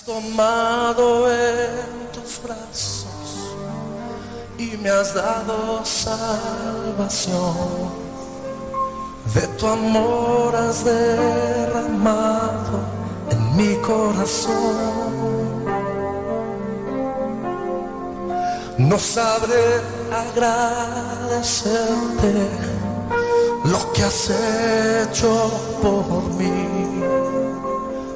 tomado en tus brazos y me has dado salvación. De tu amor has derramado en mi corazón. No sabré agradecerte lo que has hecho por mí.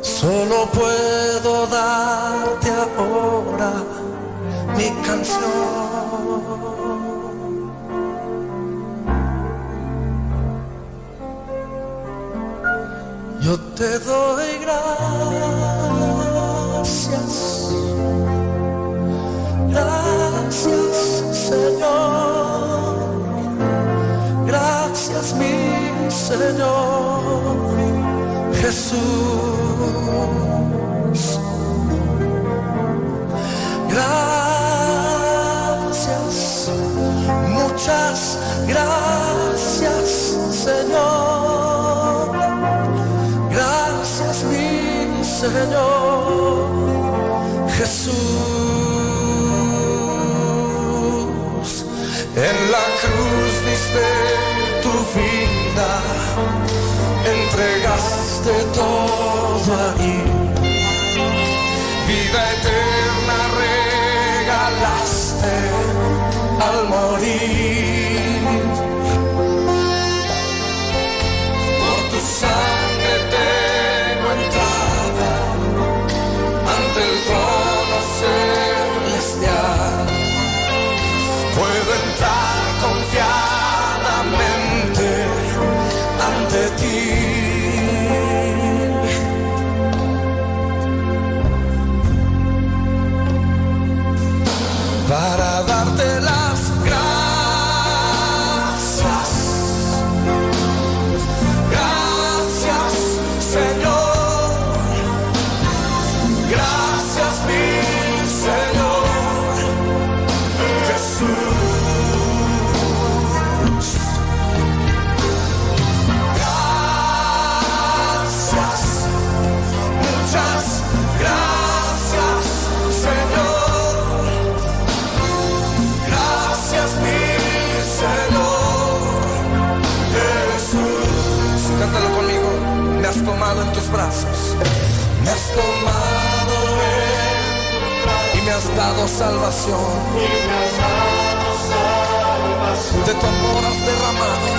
Solo puedo darte ahora mi canción. Yo te doy gracias, gracias Señor, gracias mi Señor Jesús. Gracias, muchas gracias Señor, gracias mi Señor Jesús. En la cruz diste tu vida, entregaste todo ahí. Vida eterna regalaste al morir. Por tu sangre tengo entrada ante el trono celestial. Puedo entrar confiadamente ante ti. Para darte las gracias, gracias Señor, gracias mi Señor Jesús. Gracias, muchas gracias Señor. Cántalo conmigo. Me has tomado en tus brazos, me has tomado y me has dado salvación. De tu amor has derramado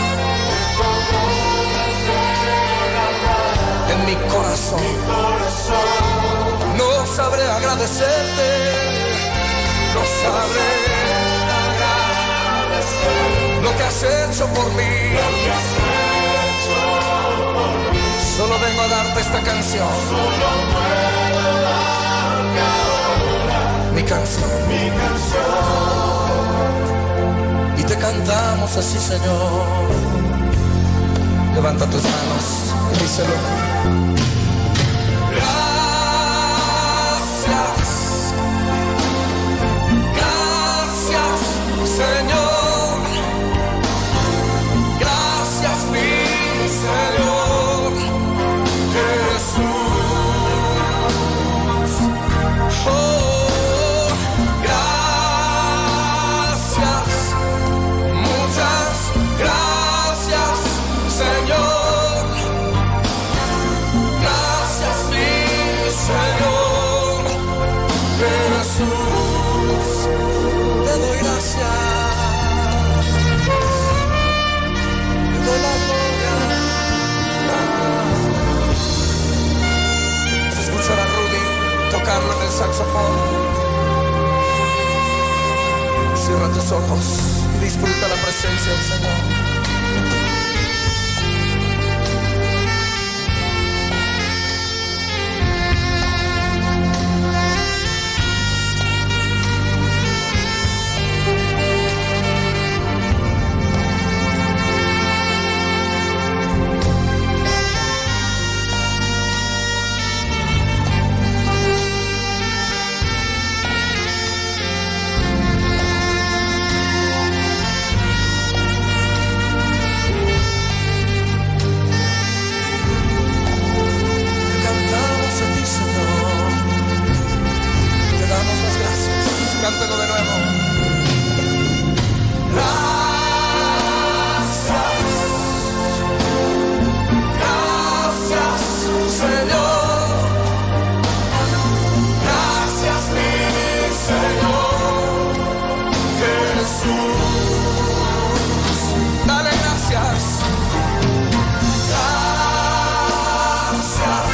en mi corazón. No sabré agradecerte, no sabré lo que has hecho por mí. Solo vengo a darte esta canción. Solo puedo darte ahora mi canción. Y te cantamos así, Señor. Levanta tus manos y díselo. Gracias, gracias, Señor. Gracias, mi Señor Jesús. Oh, gracias, muchas gracias, Señor. Gracias, mi Señor Jesús. Te doy gracias, te doy la gloria. Escuchar a Rudy tocarlo en el saxofón. Cierra tus ojos y disfruta la presencia del Señor. cántelo de nuevo. Gracias, gracias, Señor. Gracias, mi Señor Jesús. Dale gracias. Gracias,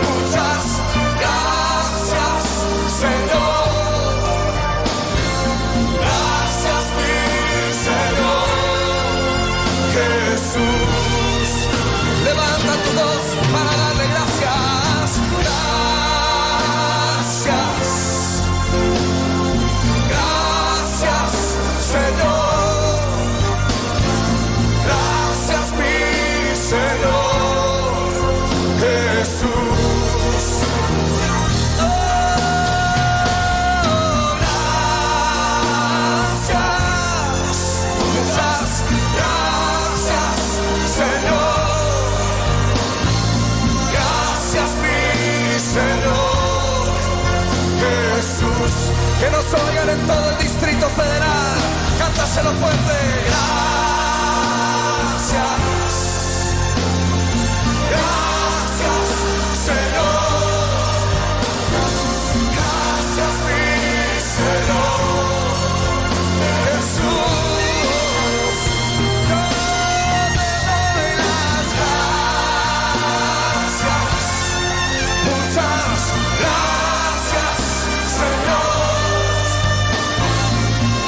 muchas gracias, Señor. Gracias, mi Señor Jesús. Levanta tu voz para darle gracias. Gracias, gracias, Señor. Gracias, mi Señor Jesús. Oh, gracias, muchas gracias, Señor. Gracias, mi Señor Jesús. Que nos oigan en todo el Distrito Federal. Cántaselo fuerte. Gracias. Gracias, Señor. Gracias, mi Señor Jesús. Yo te doy las gracias. Muchas gracias, Señor.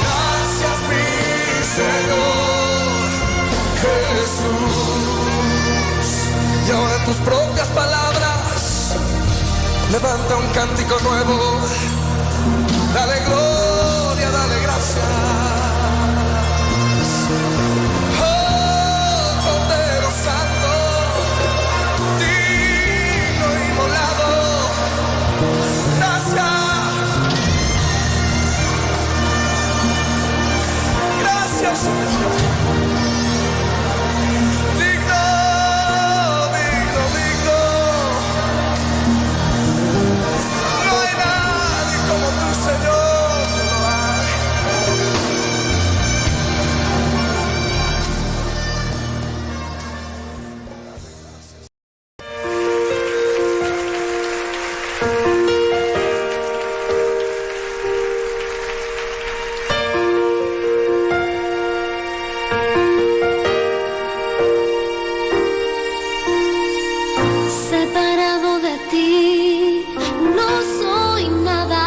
Gracias, mi Señor Jesús. Y ahora en tus propias palabras, levanta un cántico nuevo. Dale gloria, dale gracias. Oh, Cordero Santo, digno y molado. Gracias. Gracias, Señor. Digno, digno, digno. No hay nadie como tú, Señor. No hay. Separado de ti, no soy nada.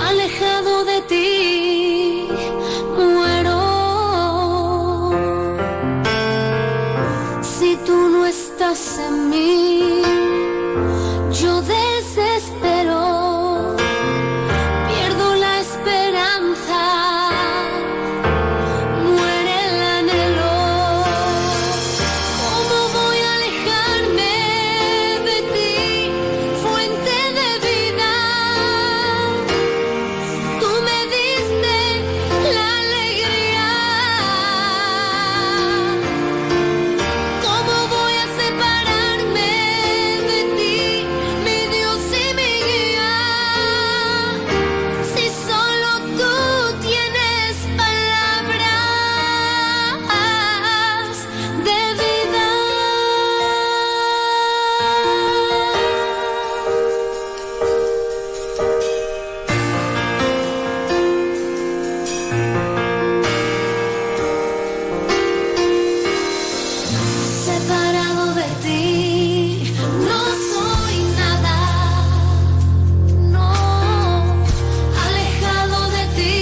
Alejado de ti, muero. Si tú no estás en mí, yo desespero. Pierdo la esperanza. Muere el anhelo. ¿Cómo voy a alejarme de ti, fuente de vida? Tú me diste la alegría. ¿Cómo voy a separarme de ti, mi Dios y mi guía? Si solo tú tienes palabras de vida. Separado de ti, no soy nada. No, alejado de ti,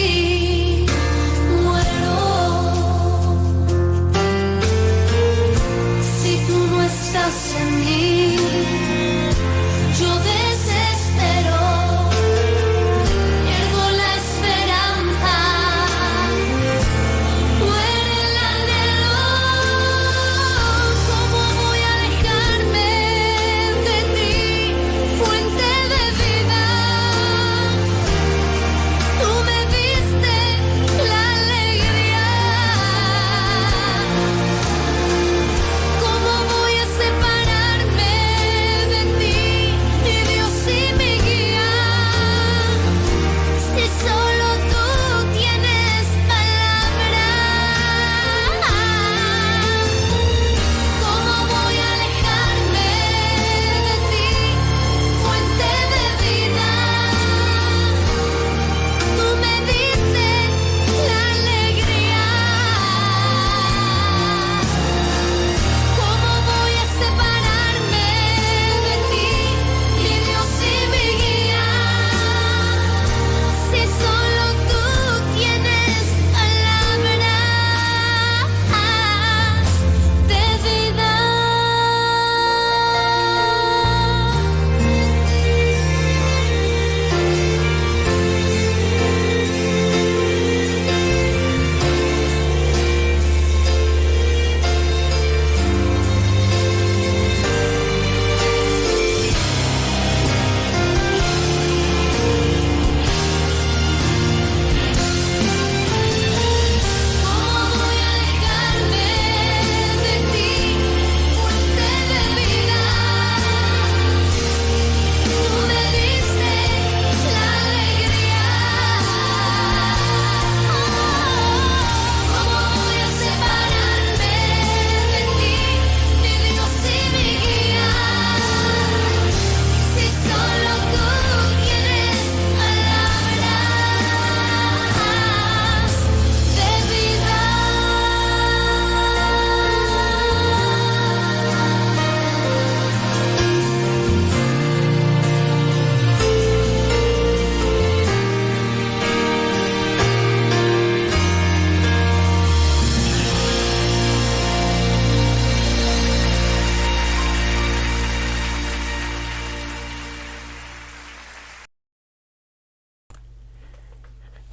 muero. Si tú no estás en mí, yo desespero. Pierdo la esperanza. Muere el anhelo. ¿Cómo voy a alejarme de ti, fuente de vida? Tú me diste la alegría. ¿Cómo voy a separarme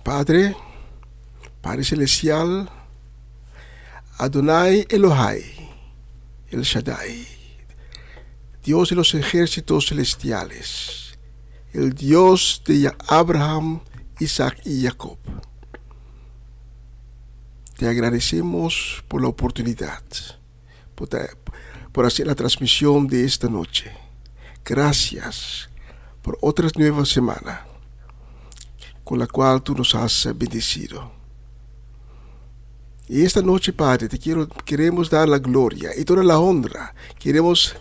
Padre, Padre Celestial, Adonai Elohai, El Shaddai, Dios de los ejércitos celestiales, el Dios de Abraham, Isaac y Jacob. Te agradecemos por la oportunidad, por hacer la transmisión de esta noche. Gracias por otra nueva semana con la cual tú nos has bendecido. Y esta noche, Padre, queremos dar la gloria y toda la honra. Queremos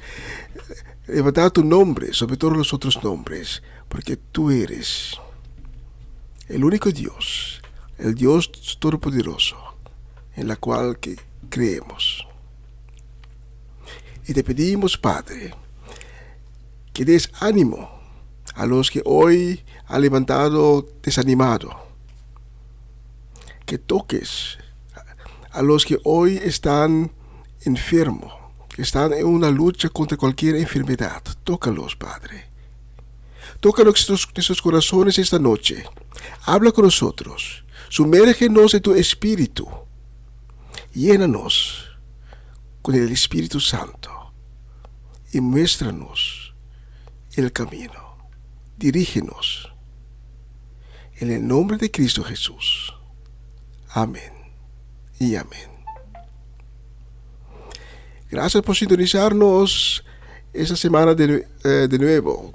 levantar tu nombre sobre todos los otros nombres, porque tú eres el único Dios, el Dios todopoderoso, en la cual creemos. Y te pedimos, Padre, que des ánimo a los que hoy han levantado desanimado, que toques a los que hoy están enfermos, que están en una lucha contra cualquier enfermedad. Tócalos, Padre. Toca nuestros corazones esta noche. Habla con nosotros. Sumérgenos en tu Espíritu. Llénanos con el Espíritu Santo y muéstranos el camino. Dirígenos. En el nombre de Cristo Jesús. Amén y amén. Gracias por sintonizarnos esta semana de nuevo.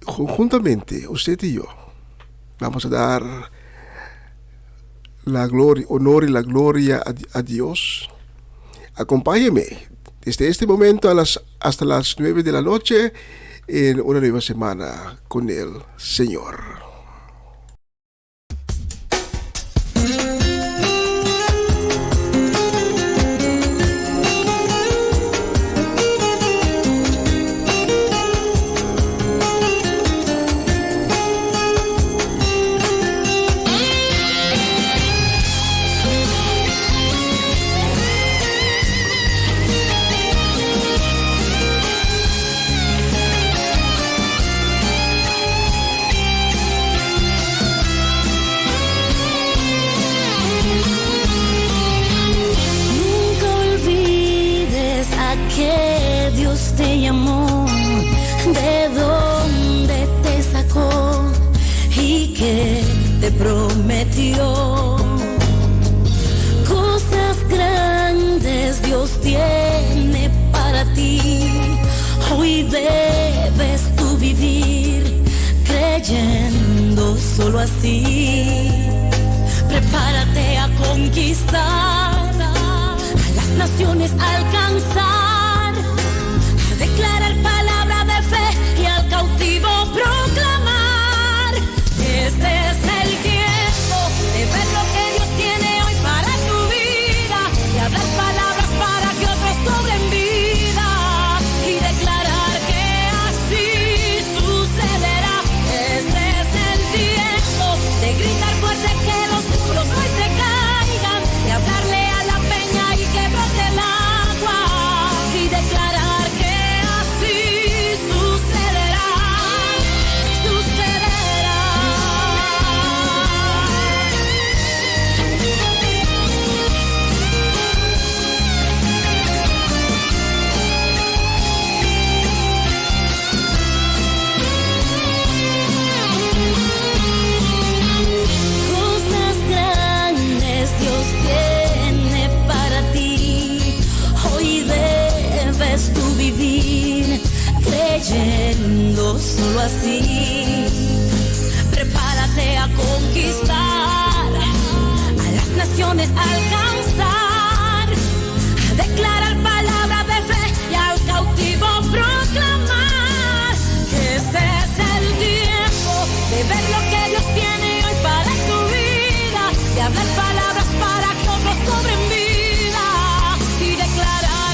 Conjuntamente, usted y yo, vamos a dar la gloria, honor y la gloria a Dios. Acompáñeme desde este momento hasta las 9 de la noche en una nueva semana con el Señor. Te llamó, de dónde te sacó y que te prometió. Cosas grandes Dios tiene para ti. Hoy debes tú vivir creyendo solo así. Prepárate a conquistar a las naciones, alcanzar. Declarar palabra de fe y al cautivo proclamar. Este es el tiempo de ver lo que Dios tiene hoy para tu vida y hablar palabras para que otros cobren vida y declarar que así sucederá. Este es el tiempo de gritar fuerte que los muros hoy se caigan, de hablarle a la peña y que brote el agua y declarar tú vivir creyendo solo así. Prepárate a conquistar, a las naciones alcanzar, a declarar palabra de fe y al cautivo proclamar. Que este es el tiempo de ver lo que Dios tiene hoy para tu vida, de hablar palabras para que otros cobren vida y declarar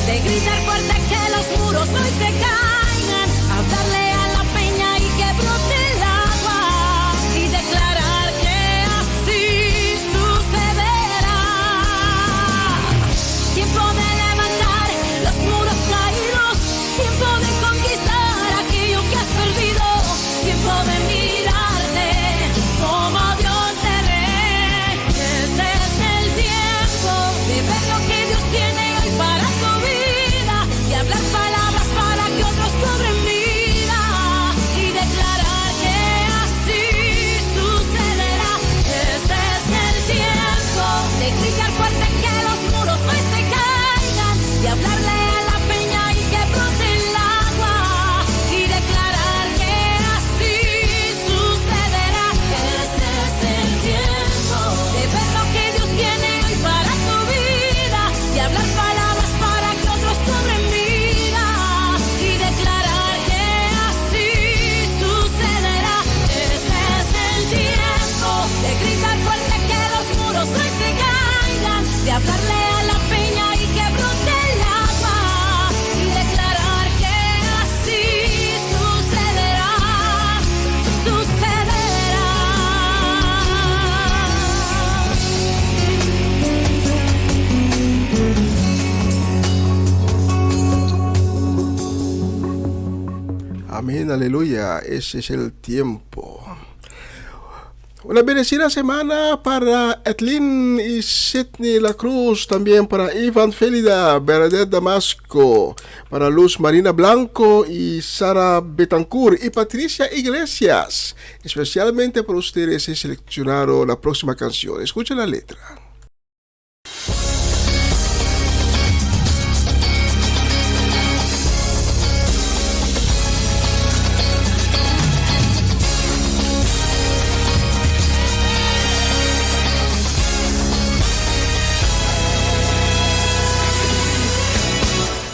de gritar fuerte que los muros hoy se caigan, hablarle a la peña y que brote el agua sucederá. Amén, aleluya, ese es el tiempo. Una bendecida semana para Etlin y Sidney La Cruz, también para Iván Félida, Bernadette Damasco, para Luz Marina Blanco y Sara Betancourt y Patricia Iglesias. Especialmente para ustedes he seleccionado la próxima canción. Escuchen la letra.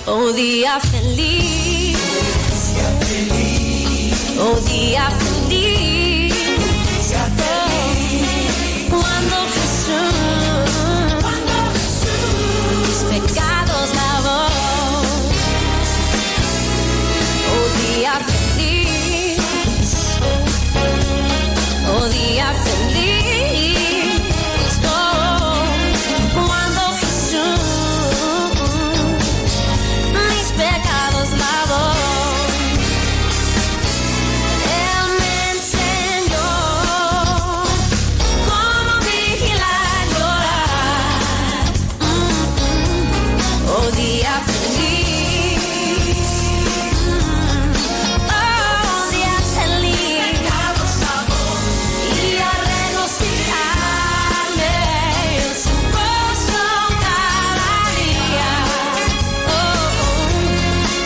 Oh día feliz, oh día feliz, cuando Jesús mis pecados lavó. Oh día feliz, oh día feliz, cuando Jesús mis pecados lavó. Él me enseñó cómo vigilar y orar. Oh día feliz, oh día feliz, y a regocijarme en su gozo cada día.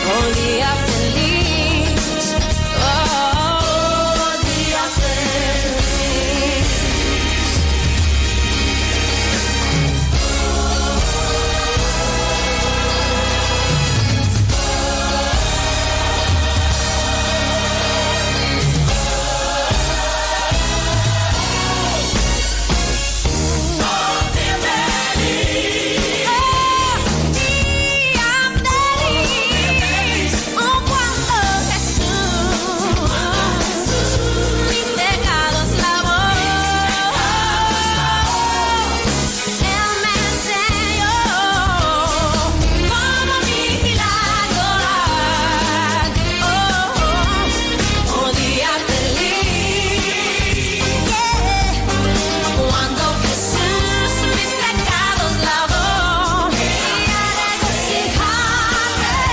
Oh día feliz, oh día feliz. Oh cuando Jesús mis pecados lavó. Él me enseñó cómo vigilar y orar. Oh día feliz, cuando Jesús mis pecados lavó. Y a regocijarme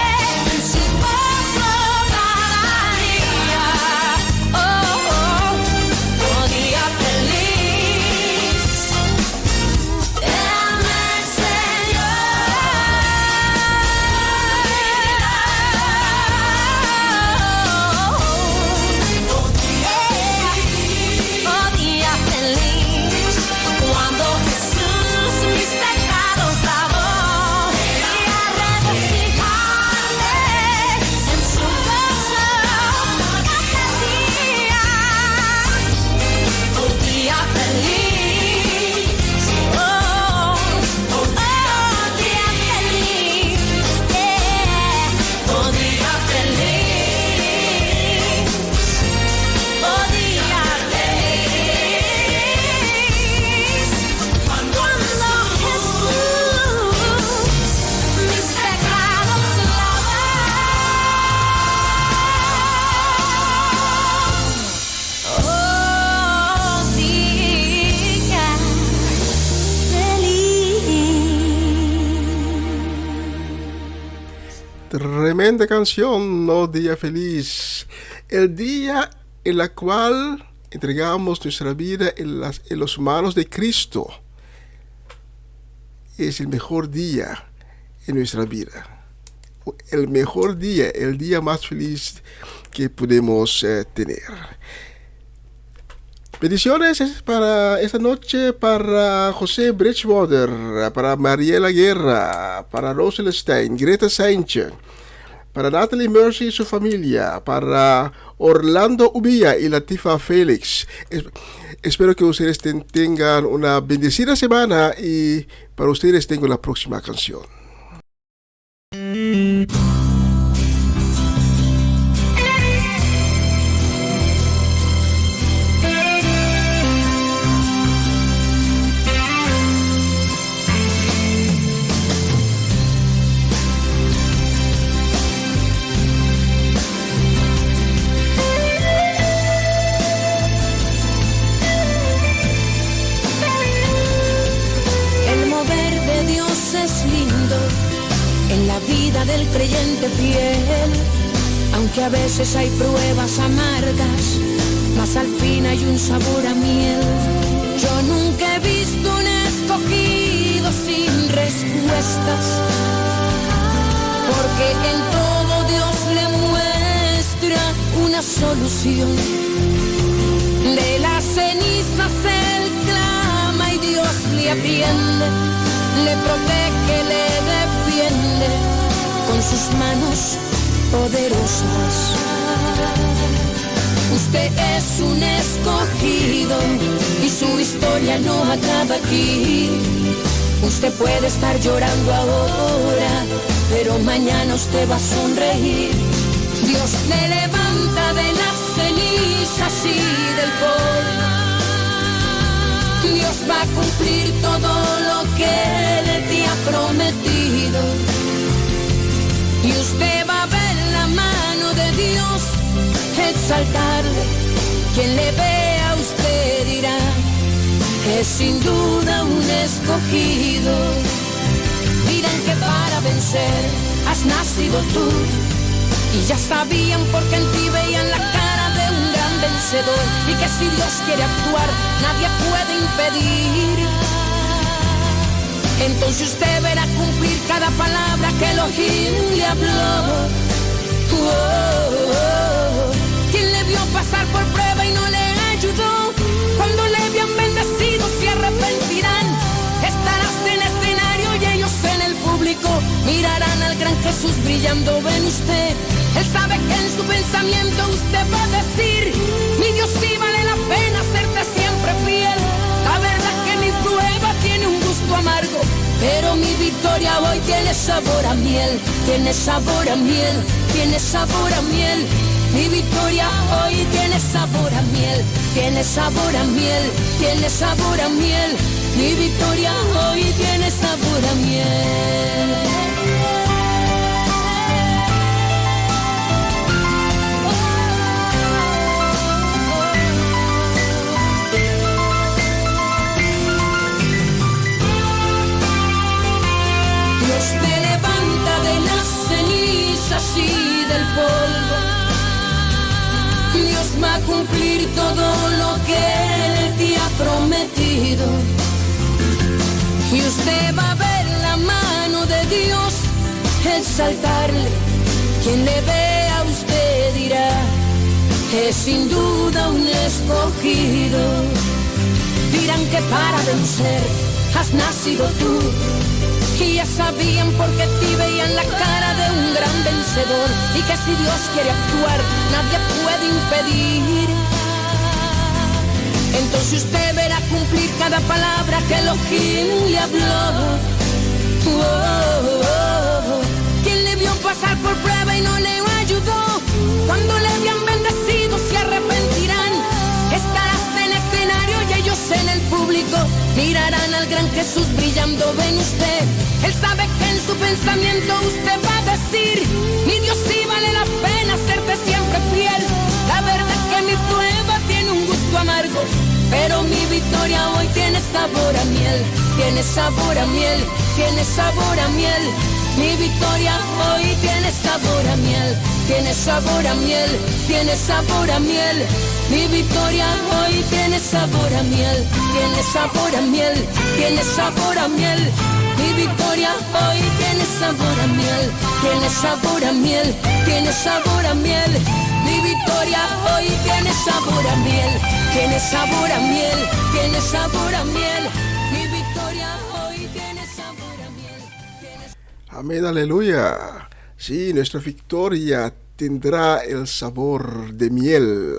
en su gozo cada día. Oh día feliz, Él me enseñó. Oh día feliz, cuando Jesús mis pecados lavó. Y a regocijarme en su gozo cada día. Oh día feliz, oh día feliz, oh día feliz, oh día feliz, cuando Jesús mis pecados lavó. Oh día feliz. Tremenda canción, Oh Día Feliz. El día en la cual entregamos nuestra vida en las manos de Cristo es el mejor día en nuestra vida. El mejor día, el día más feliz que podemos tener. Bendiciones para esta noche para José Bridgewater, para Mariela Guerra, para Rosel Stein, Greta Sánchez, para Natalie Mercy y su familia, para Orlando Ubilla y Latifa Félix. Espero que ustedes tengan una bendecida semana y para ustedes tengo la próxima canción. vida del creyente fiel. Aunque a veces hay pruebas amargas, mas al fin hay un sabor a miel. Yo nunca he visto un escogido sin respuestas, porque en todo Dios le muestra una solución. De las cenizas él clama y Dios le atiende, le protege, le defiende con sus manos poderosas. Usted es un escogido y su historia no acaba aquí. Usted puede estar llorando ahora, pero mañana usted va a sonreír. Dios le levanta de las cenizas y del polvo. Dios va a cumplir todo lo que Él te ha prometido. Y usted va a ver la mano de Dios exaltarle. Quien le vea a usted dirá, es sin duda un escogido. Dirán que para vencer has nacido tú, y ya sabían porque en ti veían la cara de un gran vencedor, y que si Dios quiere actuar nadie puede impedir. Entonces usted verá cumplir cada palabra que Elohim le habló. Quien le vio pasar por prueba y no le ayudó, cuando le vean bendecido se arrepentirán. Estarás en escenario y ellos en el público mirarán al gran Jesús brillando en usted. Él sabe que en su pensamiento usted va a decir, mi Dios sí vale la pena serte siempre fiel. La verdad que mi prueba tiene un gusto amargo, pero mi victoria hoy tiene sabor a miel. Tiene sabor a miel, tiene sabor a miel. Mi victoria hoy tiene sabor a miel. Tiene sabor a miel, tiene sabor a miel. Mi victoria hoy tiene sabor a miel. Dios te levanta de las cenizas y del polvo. Dios va a cumplir todo lo que Él te ha prometido. Y usted va a ver la mano de Dios exaltarle. Quien le vea a usted dirá, es sin duda un escogido. Dirán que para vencer has nacido tú, y ya sabían porque ti veían la cara de un gran vencedor, y que si Dios quiere actuar nadie puede impedir. Entonces usted verá cumplir cada palabra que Elohim le habló. Quien le vio pasar por prueba y no le ayudó, cuando le habían bendecido se arrepentirán. Estarás en escenario y ellos en el público mirarán al gran Jesús brillando en usted. Él sabe que en su pensamiento usted va a decir, mi Dios sí vale la pena serte siempre fiel. La verdad que mi prueba tiene un gusto amargo, pero mi victoria hoy tiene sabor a miel. Tiene sabor a miel, tiene sabor a miel. Mi victoria hoy tiene sabor a miel. Tiene sabor a miel, tiene sabor a miel. Mi victoria hoy tiene sabor a miel. Tiene sabor a miel, tiene sabor a miel. Mi victoria hoy tiene sabor a miel. Tiene sabor a miel, tiene sabor a miel. Mi victoria hoy tiene sabor a miel. Tiene sabor a miel, tiene sabor a miel. Mi victoria hoy tiene sabor a miel. Amén, aleluya. Sí, nuestra victoria tendrá el sabor de miel.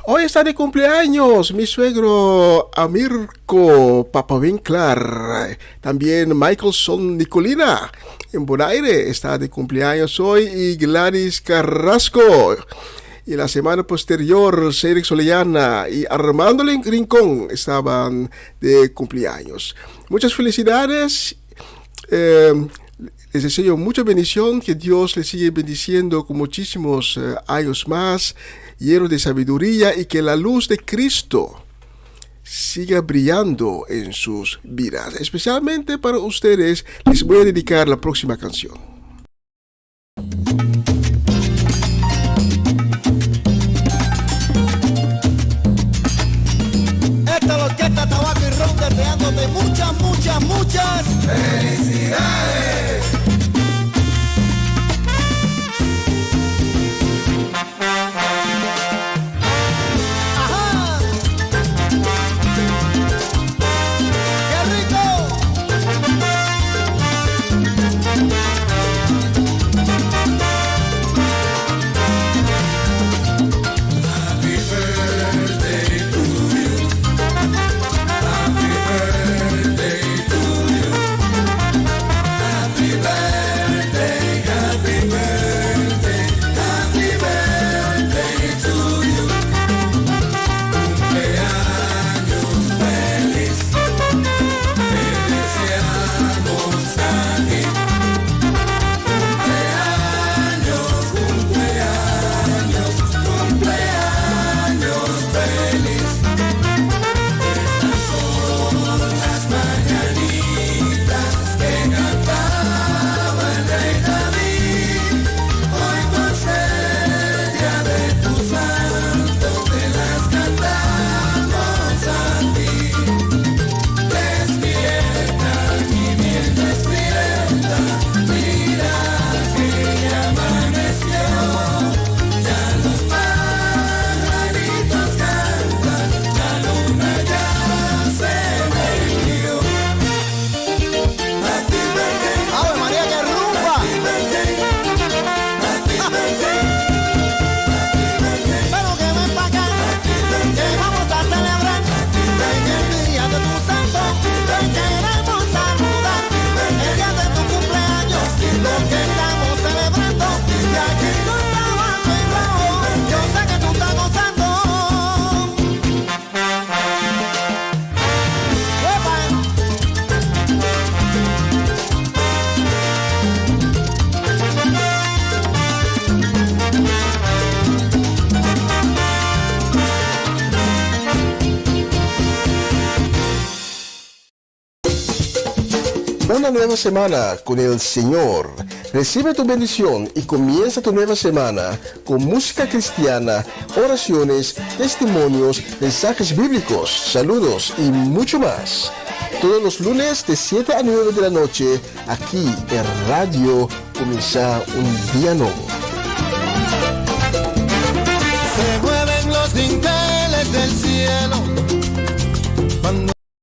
Hoy está de cumpleaños mi suegro Amirko Papavinclar. También Michaelson Nicolina en Bonaire está de cumpleaños hoy, y Gladys Carrasco. Y la semana posterior, Cedric Solellana y Armando Rincón estaban de cumpleaños. Muchas felicidades. Les deseo mucha bendición, que Dios les siga bendiciendo con muchísimos años más, llenos de sabiduría, y que la luz de Cristo siga brillando en sus vidas. Especialmente para ustedes les voy a dedicar la próxima canción. deseándote muchas, muchas, muchas felicidades. ¡Ajá! ¡Qué rico! Happy birthday to you. Happy birthday to you. Happy birthday, happy birthday, happy birthday to you. Cumpleaños feliz, te deseamos a ti. Cumpleaños, cumpleaños, cumpleaños feliz. Estas son las mañanitas que cantaba el rey David. Hoy por ser día de tu santo te las cantamos a ti. Despierta, mi bien despierta, mira que ya amaneció. Ya los pajaritos cantan, la luna ya se metió. Happy birthday, ¡Ave María, qué rumba! happy birthday, happy birthday, Pero que ven pa' acá, que vamos a celebrar en el día de tu santo, te queremos saludar. El día de tu cumpleaños, lo que estamos celebrando, y aquí con tabaco y rojo, yo sé que tú estás gozando. ¡Uepa! Una nueva semana con el Señor. Recibe tu bendición y comienza tu nueva semana con música cristiana, oraciones, testimonios, mensajes bíblicos, saludos y mucho más. Todos los lunes de 7 a 9 de la noche, aquí en Radio Comienza un Día Nuevo. Se mueven los dinteles del cielo.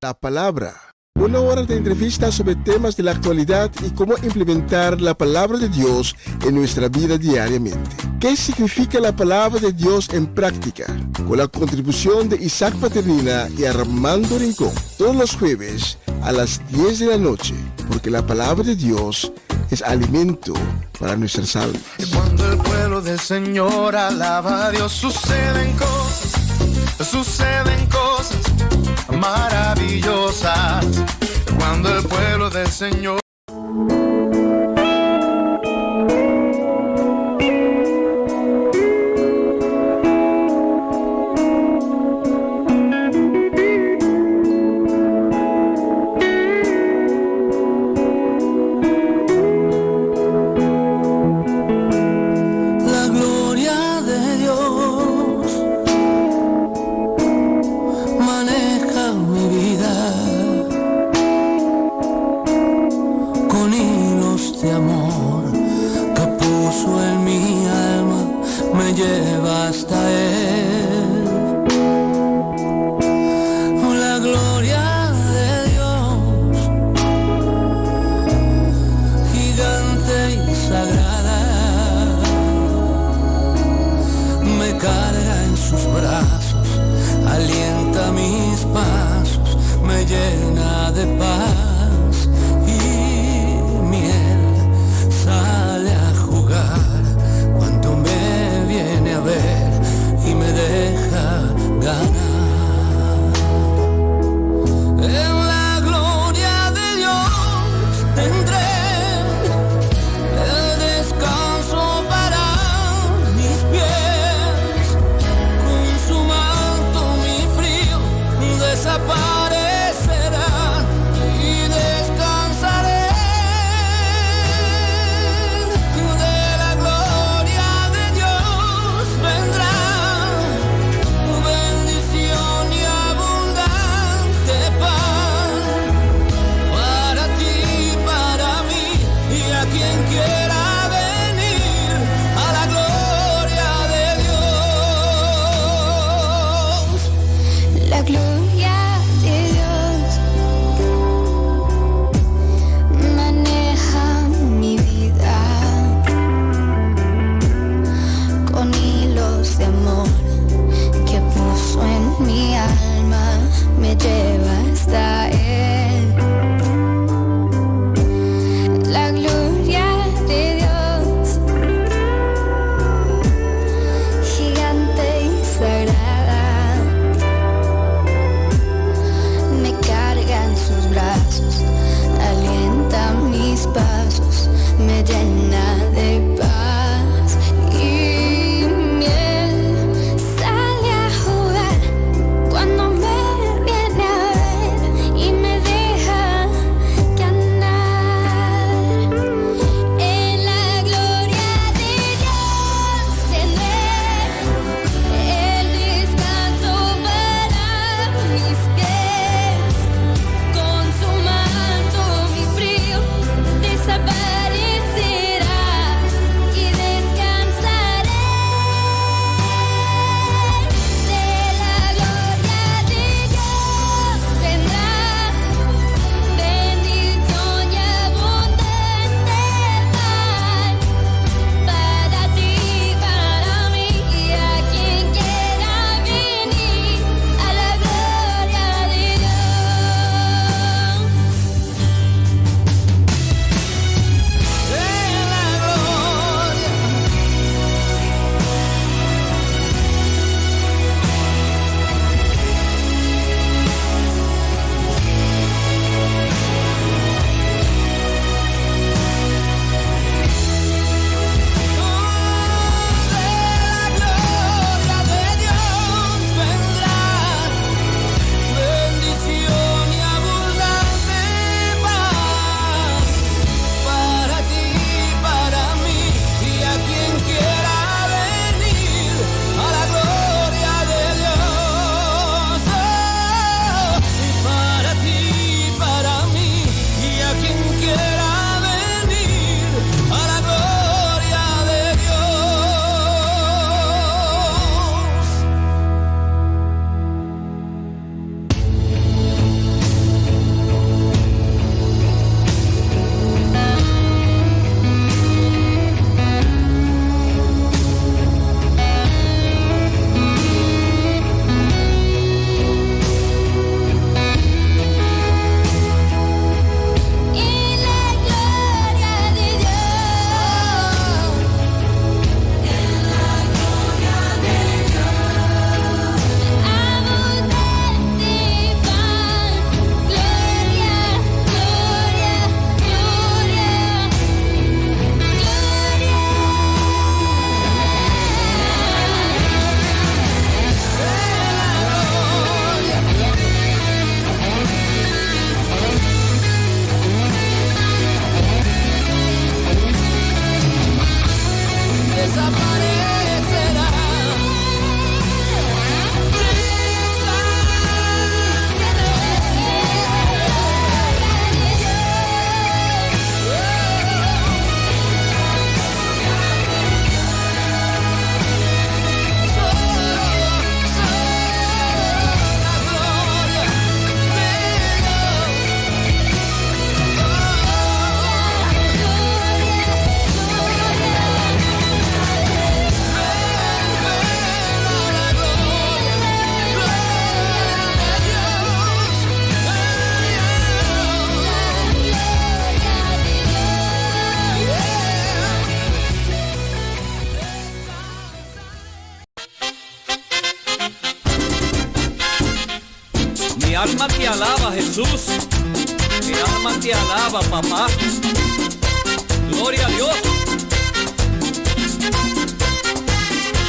La palabra. Una hora de entrevista sobre temas de la actualidad y cómo implementar la palabra de Dios en nuestra vida diariamente. ¿Qué significa la palabra de Dios en práctica? Con la contribución de Isaac Paternina y Armando Rincón. Todos los jueves a las 10 de la noche, porque la palabra de Dios es alimento para nuestras almas. Y cuando el pueblo del Señor alaba a Dios, suceden cosas maravillosas. Cuando el pueblo del Señor La gloria de Dios maneja mi vida con hilos de amor que puso en mi alma, me lleva hasta Él. La gloria de Dios, gigante y sagrada, me carga en sus brazos, alienta mis pasos, me llena de paz y miel, sale a jugar cuando me viene a ver y me deja ganar. En la gloria de Dios tendré el descanso para mis pies, con su manto mi frío desaparecerá y Mi alma te alaba, Jesús. Mi alma te alaba, papá. Gloria a Dios.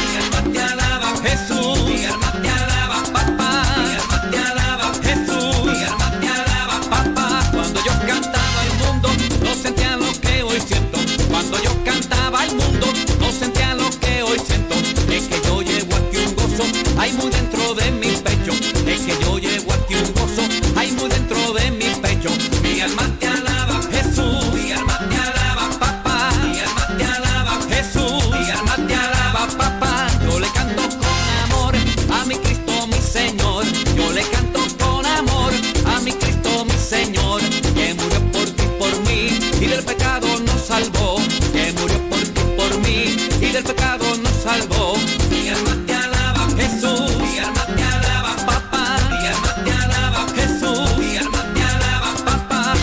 Mi alma te alaba, Jesús. Mi alma te alaba, papá. Mi alma te alaba, Jesús. Mi alma te alaba, papá. Cuando yo cantaba el mundo, no sentía lo que hoy siento. Cuando yo cantaba el mundo, no sentía lo que hoy siento. Es que yo llevo aquí un gozo, hay muy dentro de mi pecho. Es que yo llevo aquí un gozo, hay muy dentro de mi pecho. Mi alma te alaba, Jesús. Mi alma te alaba, papá. Mi alma te alaba, Jesús. Mi alma te alaba, papá. Yo le canto con amor a mi Cristo, mi Señor. Yo le canto con amor a mi Cristo, mi Señor. Que murió por ti, por mí, y del pecado nos salvó. Que murió por ti, por mí, y del pecado nos salvó. Mi alma te alaba, Jesús. Mi alma te alaba, papá. Mi alma te alaba, Jesús. Mi alma te alaba, papá.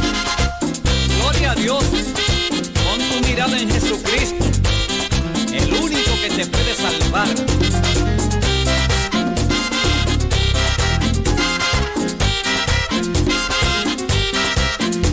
Gloria a Dios. Pon tu mirada en Jesucristo, el único que te puede salvar.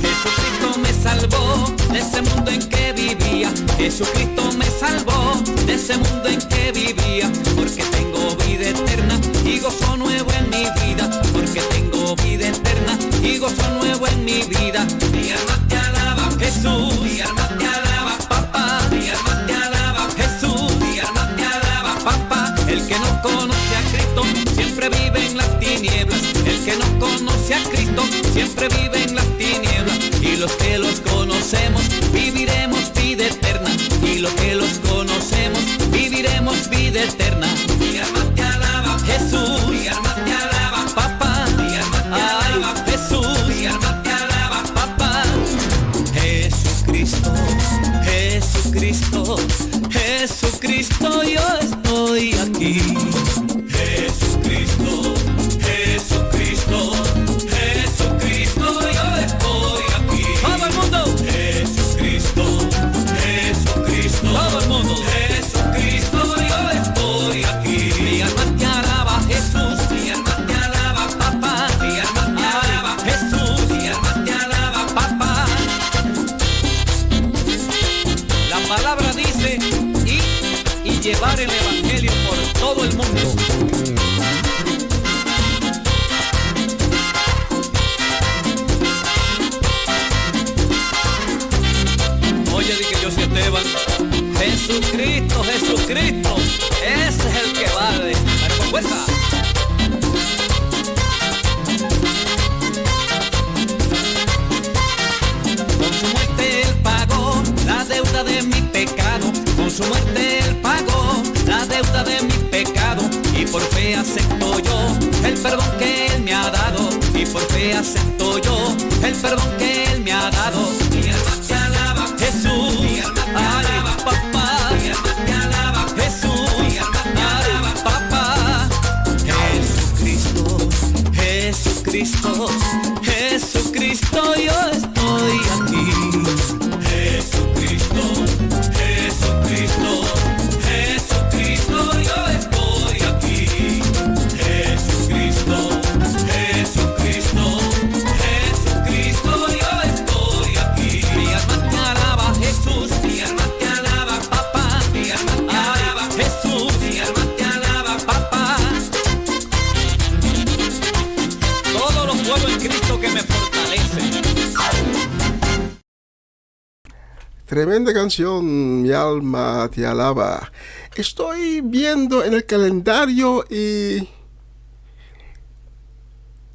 Jesucristo me salvó de ese mundo en que vivía. Jesucristo me salvó de ese mundo en que vivía. Porque tengo vida eterna y gozo nuevo en mi vida. Porque tengo vida eterna y gozo nuevo en mi vida. Mi alma te alaba, Jesús. Mi alma te alaba, papá. Mi alma te alaba, Jesús. Mi alma te alaba, papá. El que no conoce a Cristo siempre vive en las tinieblas. El que no conoce a Cristo siempre vive en las tinieblas. Y los que los conocemos viviremos vida eterna. Y los que los conocemos viviremos vida eterna. Mi alma te alaba, Jesús. Mi alma te alaba, papá. Mi alma te alaba, Jesús. Mi alma te alaba, papá. Jesucristo, Jesucristo, Jesucristo, yo estoy aquí. Jesucristo, Jesucristo, Jesucristo, yo estoy aquí. Todo el mundo. Jesucristo, Jesucristo, todo el mundo. Jesucristo, yo estoy aquí. Mi alma te alaba, Jesús. Mi alma te alaba, papá. Mi alma te alaba, Jesús. Mi alma te alaba, papá. La palabra dice ir y llevar el evangelio por todo el mundo. Oye, di que yo soy Esteban. Jesucristo, Jesucristo, ese es el que vale. Dale con fuerza. Con su muerte él pagó la deuda de mi pecado. Con su muerte él pagó la deuda de mi pecado. Y por fe acepto yo el perdón que él me ha dado. Y por fe acepto yo el perdón que él me ha dado. Mi alma te alaba, Jesús. Mi alma te alaba, papá. Mi alma te alaba, Jesús. Mi alma te alaba, papá. Jesucristo, Jesucristo, Jesucristo, yo estoy aquí. Jesucristo, Jesucristo, Jesucristo, yo estoy aquí. Jesucristo, Jesucristo, Jesucristo, yo estoy aquí. Mi alma te alaba, Jesús. Mi alma te alaba, papá. Mi alma te alaba, Jesús. Mi alma te alaba, papá. Todo lo puedo en Cristo que me fortalece. Tremenda canción, Mi alma te alaba. Estoy viendo en el calendario y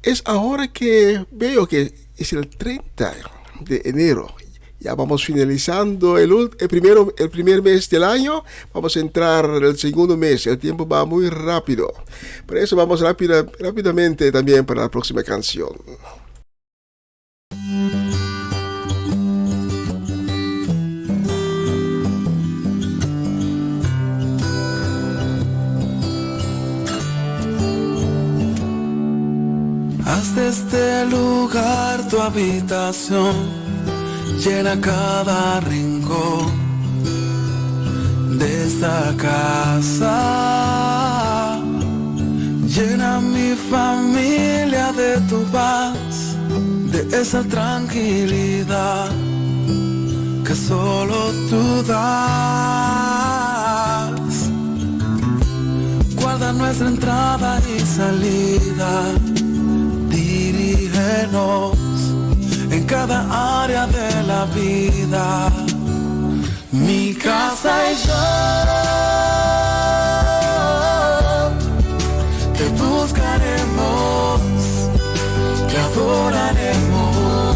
es ahora que veo que es el 30 de enero. Ya vamos finalizando el primer mes del año. Vamos a entrar en el segundo mes. El tiempo va muy rápido. Por eso vamos rápidamente también para la próxima canción. Haz de este lugar tu habitación, llena cada rincón de esta casa. Llena mi familia de tu paz, de esa tranquilidad que solo tú das. Guarda nuestra entrada y salida, dirígenos en cada área de la vida. Mi casa y yo te buscaremos, te adoraremos.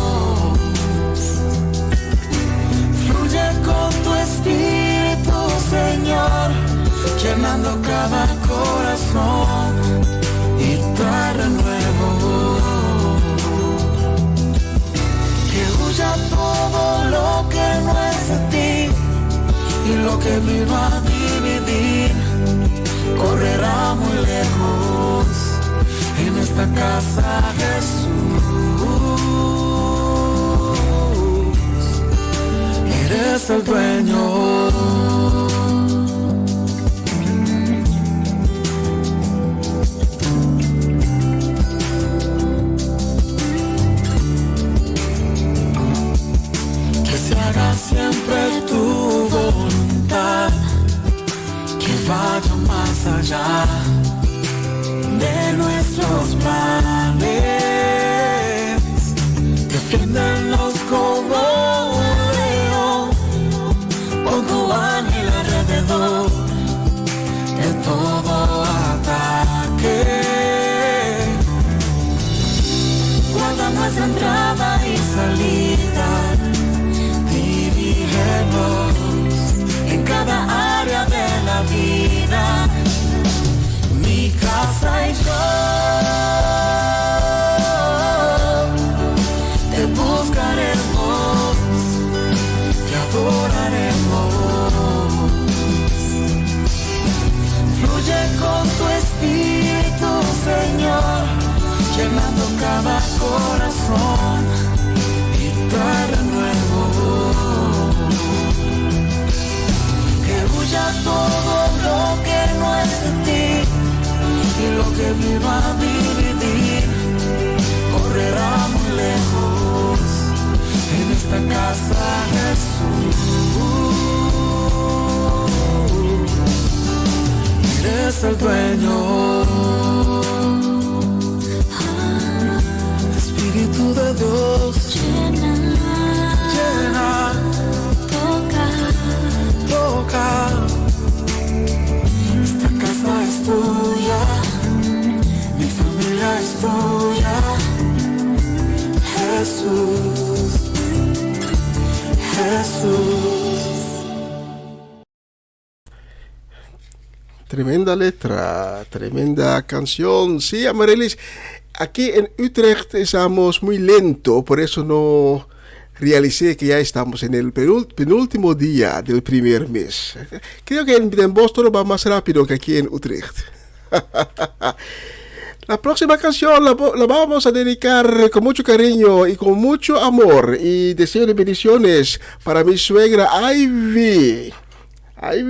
Fluye con tu espíritu, Señor, llenando cada corazón y trae renuevo. Que huya todo lo que no es de ti, y lo que vino a dividir correrá muy lejos. En esta casa, Jesús, eres el dueño. Que se haga siempre tu voluntad, que vaya más allá de nuestros planes. Defiéndonos como un león, pon tu ángel alrededor de todo ataque. Guarda nuestra entrada y salida, dirígenos en cada área de la vida. Mi casa y yo te buscaremos, te adoraremos. Fluye con tu espíritu, Señor, llenando cada corazón y trae renuevo. Que huya todo lo que no es de ti, y lo que vino a dividir correrá muy lejos. En esta casa, Jesús, eres el dueño. Espíritu de Dios, llena, toca. Esta casa es tuya, mi familia es tuya, Jesús, Jesús. Tremenda letra, tremenda canción. Sí, Amarelis, aquí en Utrecht estamos muy lento, por eso no realicé que ya estamos en el penúltimo día del primer mes. Creo que en Boston va más rápido que aquí en Utrecht. La próxima canción la vamos a dedicar con mucho cariño y con mucho amor y deseo de bendiciones para mi suegra Ivy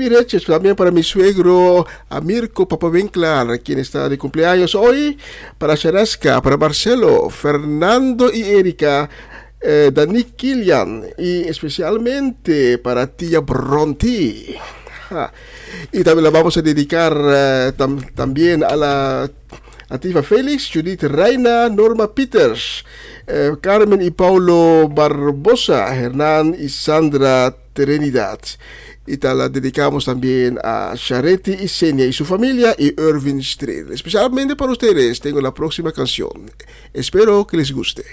Reches, también para mi suegro Amirko Papavinklar, quien está de cumpleaños hoy, para Sharaska, para Marcelo, Fernando y Erika, Danik Kilian, y especialmente para tía Bronti. Y también la vamos a dedicar también a tía Félix, Judith Reina, Norma Peters, Carmen y Paulo Barbosa, Hernán y Sandra Trinidad. Y la dedicamos también a Charity y Senia y su familia y Irving Street. Especialmente para ustedes tengo la próxima canción. Espero que les guste.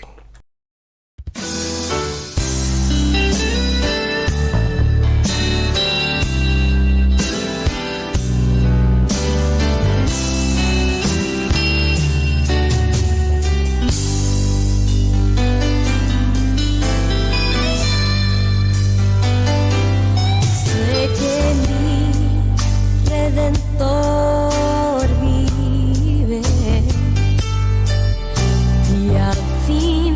Redentor vive y al fin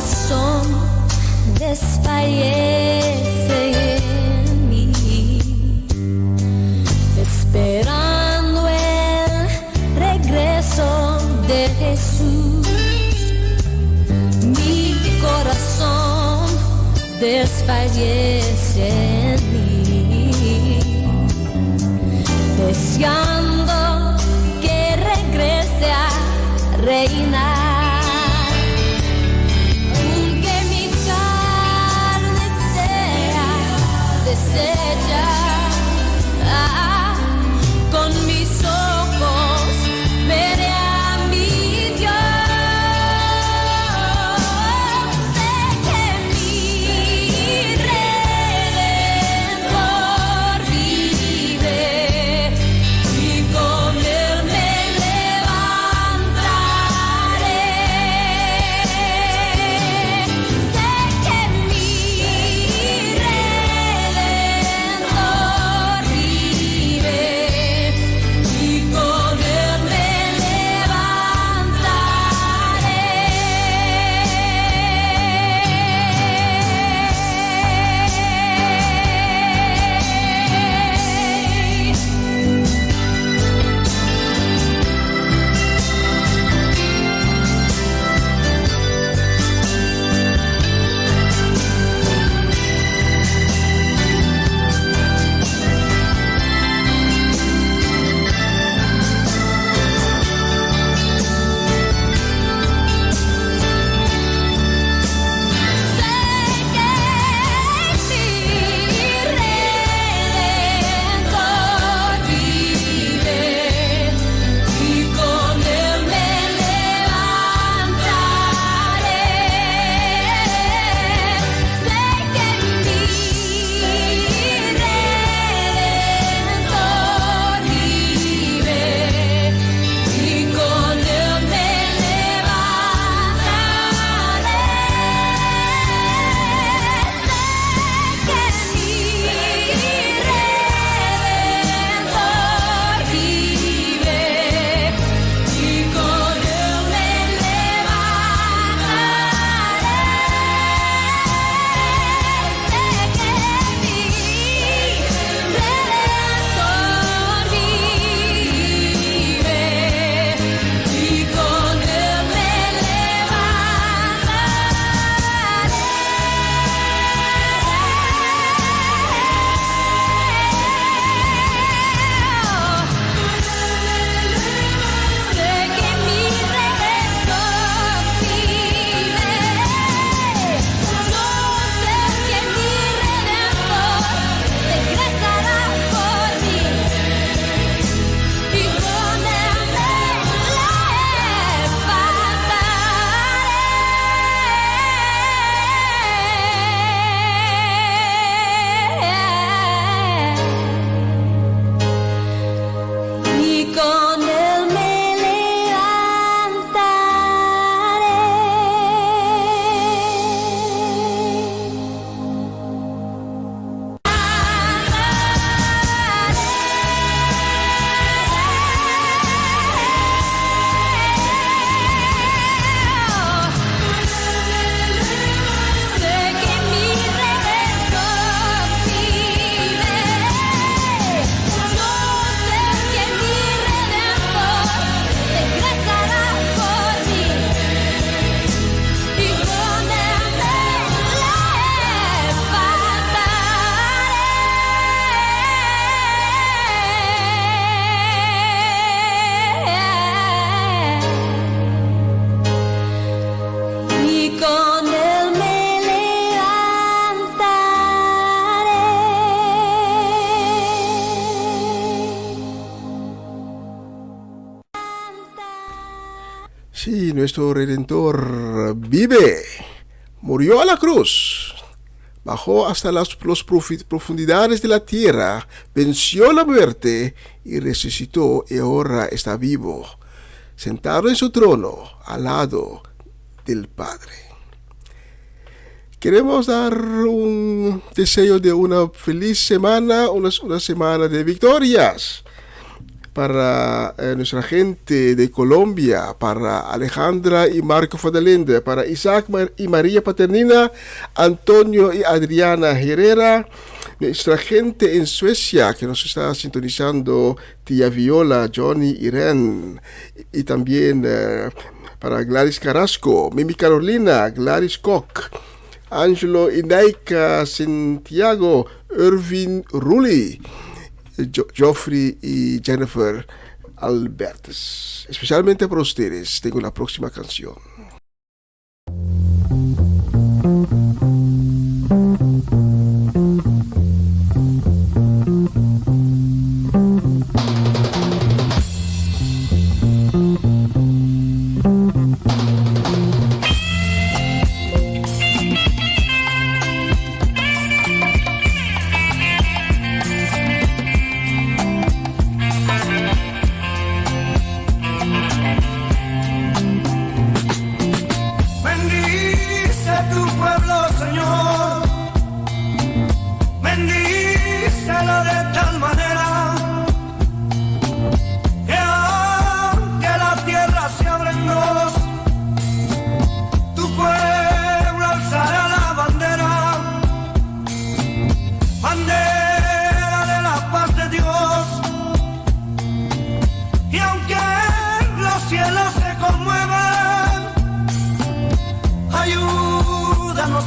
corazón desfallece en mí, esperando el regreso de Jesús. Mi corazón desfallece en mí, deseando que regrese a reinar. Aunque mi carne sea deshecha, con mis ojos veré a mi Dios. Sé que mi Redentor vive y con él me levantaré. Sé que mi Redentor vive y con él me levantaré. Sí, nuestro Redentor vive, murió a la cruz, bajó hasta las profundidades de la tierra, venció la muerte y resucitó y ahora está vivo, sentado en su trono al lado del Padre. Queremos dar un deseo de una feliz semana, una semana de victorias para nuestra gente de Colombia, para Alejandra y Marco Fadalende, para Isaac y María Paternina, Antonio y Adriana Herrera, nuestra gente en Suecia que nos está sintonizando, tía Viola, Johnny, Irene, y también para Gladys Carrasco, Mimi Carolina, Gladys Koch, Angelo Inaika, Santiago, Irvin Rulli, Geoffrey y Jennifer Albertes. Especialmente para ustedes tengo la próxima canción.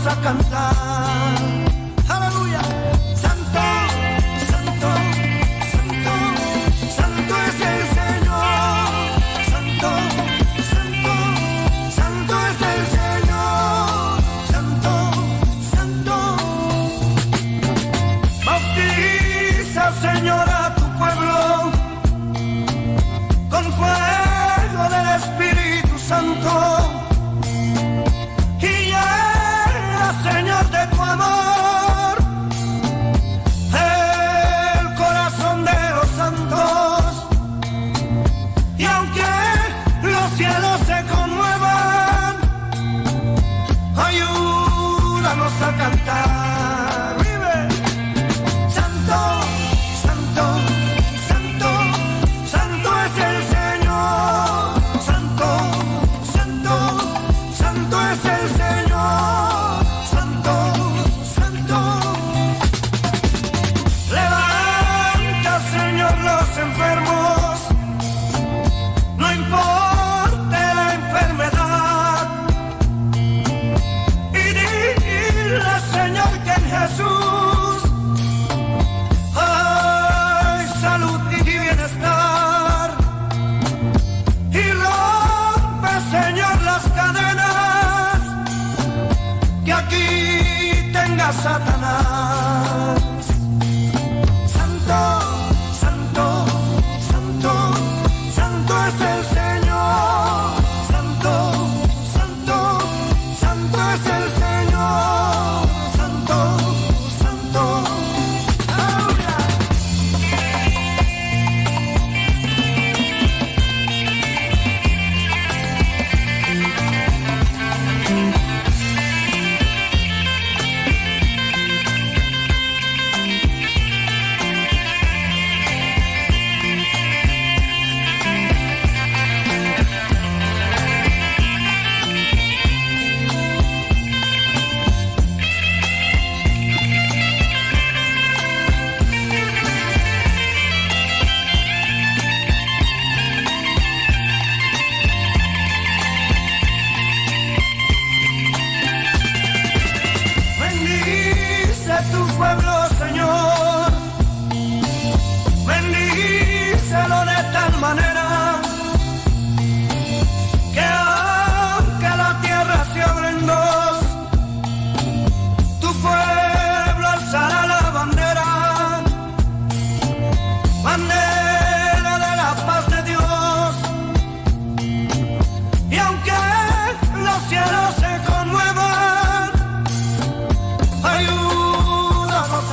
A cantar, aleluya, santo, santo, santo, santo es el Señor, santo, santo, santo es el Señor, santo, santo. Bautiza, Señor, a tu pueblo con fuego del Espíritu Santo. Señor, de tu amor, el corazón de los santos, y aunque los cielos se conmuevan, ayúdanos a cantar. Vive, santo, santo, santo, santo es el Señor, santo, santo, santo es el Señor. Enfermos, no importa la enfermedad, y dile, Señor, que en Jesús hay salud y bienestar, y rompe, Señor, las cadenas que aquí tenga Satanás. Santo, santo es el Señor, santo, santo, santo es el Señor, santo, santo, aleluya. Tu pueblo, Señor, bendícelo de tal manera que aunque la tierra se abra en dos, tu pueblo alzará la bandera, bandera de la paz de Dios, y aunque los cielos se conmuevan, ayúdanos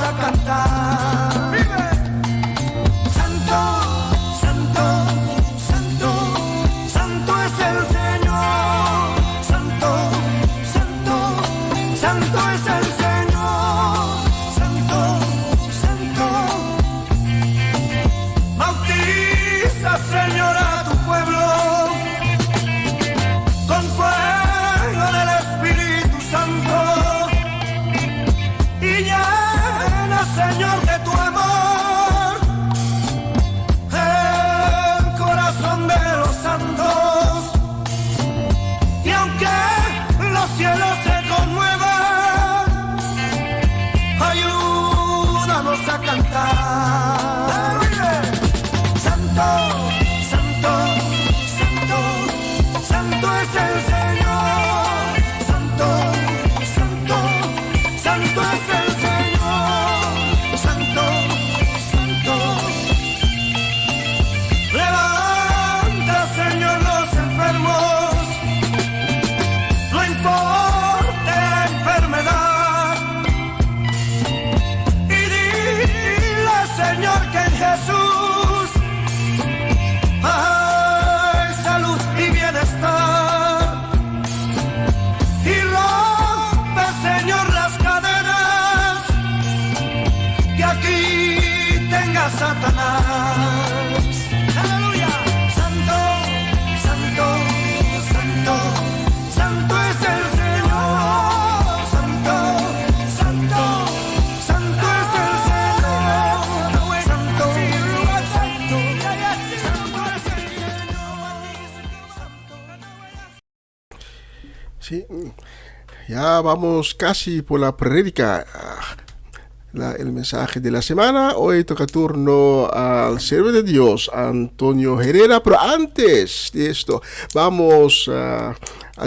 Ya vamos casi por la prédica. El mensaje de la semana. Hoy toca turno al siervo de Dios, Antonio Herrera. Pero antes de esto, vamos a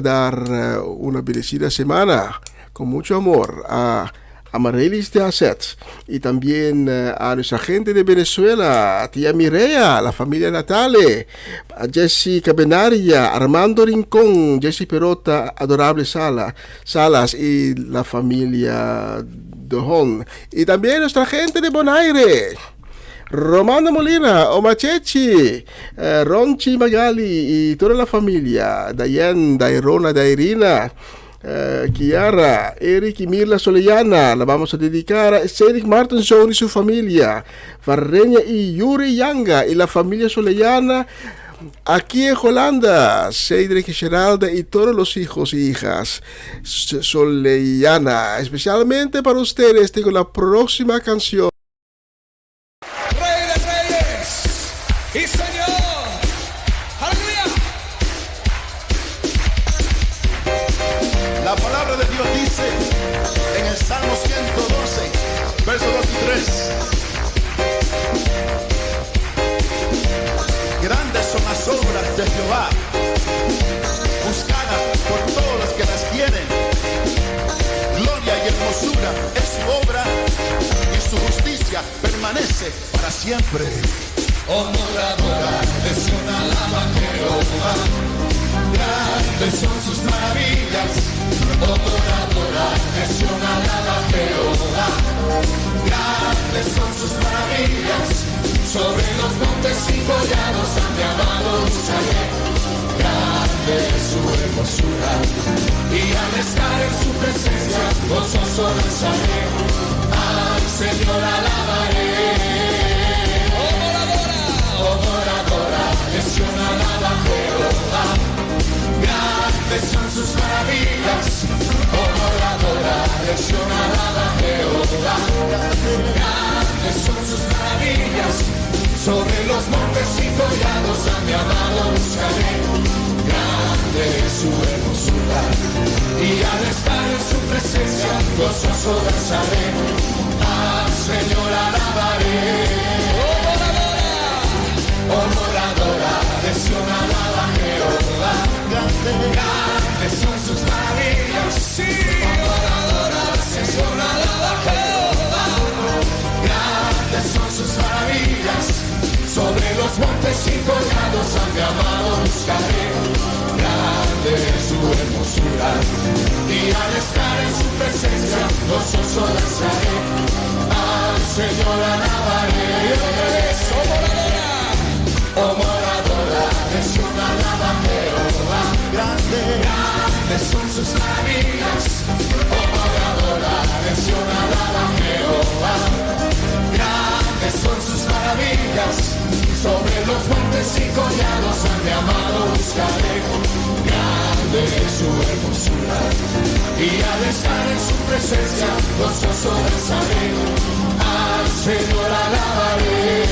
dar una bendecida semana con mucho amor a Amarelis de Asset y también a nuestra gente de Venezuela, a tía Mireya, la familia Natale, a Jessica Benaria, Armando Rincón, Jessy Perota, Adorable Salas y la familia Dojón, y también nuestra gente de Bonaire, Romano Molina, Omachechi, Ronchi Magali y toda la familia, Dayan, Dairona, Dairina, Kiara, Eric y Mirla Soleyana. La vamos a dedicar a Cedric Martinson y su familia, Farreña y Yuri Yanga y la familia Soleyana aquí en Holanda, Cedric y Geralda y todos los hijos y hijas Soleyana. Especialmente para ustedes tengo la próxima canción. Rey de Reyes y Señor. Aleluya. La palabra de Dios dice en el Salmo 112, versos 2 y 3. Grandes son las obras de Jehová, buscadas por todos los que las quieren. Gloria y hermosura es su obra, y su justicia permanece para siempre. Oh, moradora, Sion alaba a Jehová. Grandes son sus maravillas. Oh, moradora, Sion alaba a Jehová. Grandes son sus maravillas. Sobre los montes y collados a mi amado buscaré. Grande es su hermosura, y al estar en su presencia gozoso danzaré. Al Señor alabaré. Oh moradora, Sion alaba a Jehová. Grandes son sus maravillas. Oh moradora, Sion alaba a Jehová. Grandes son sus maravillas. Sobre los montes y collados a mi amado buscaré. Grande es su hermosura, y al estar en su presencia gozoso danzaré. Al Señor alabaré. Oh moradora, Sion alaba a Jehová. Grandes son sus maravillas. Sí, oh moradora, Sion alaba a Jehová. Grandes son sus maravillas. Sobre los montes y collados a mi amado buscaré. Grande es su hermosura, y al estar en su presencia gozoso danzaré. Al Señor alabaré. Oh moradora, Sion alaba a Jehová. Grandes son sus maravillas. Oh moradora, Sion alaba a Jehová. Grandes son sus maravillas. Sobre los montes y collados a mi amado buscaré. Grande es su hermosura, y al estar en su presencia gozoso danzaré. Al Señor alabaré.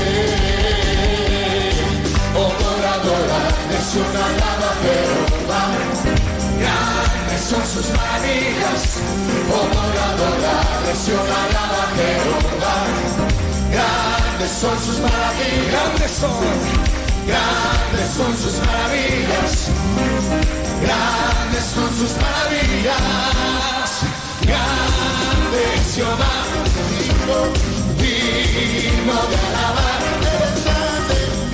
Oh moradora, Sion alaba a Jehová. Grandes son sus maravillas. Oh moradora, Sion alaba a Jehová. Grandes son sus maravillas. Grandes son sus maravillas. Grandes son sus maravillas. Grande es Jehová, digno de alabar.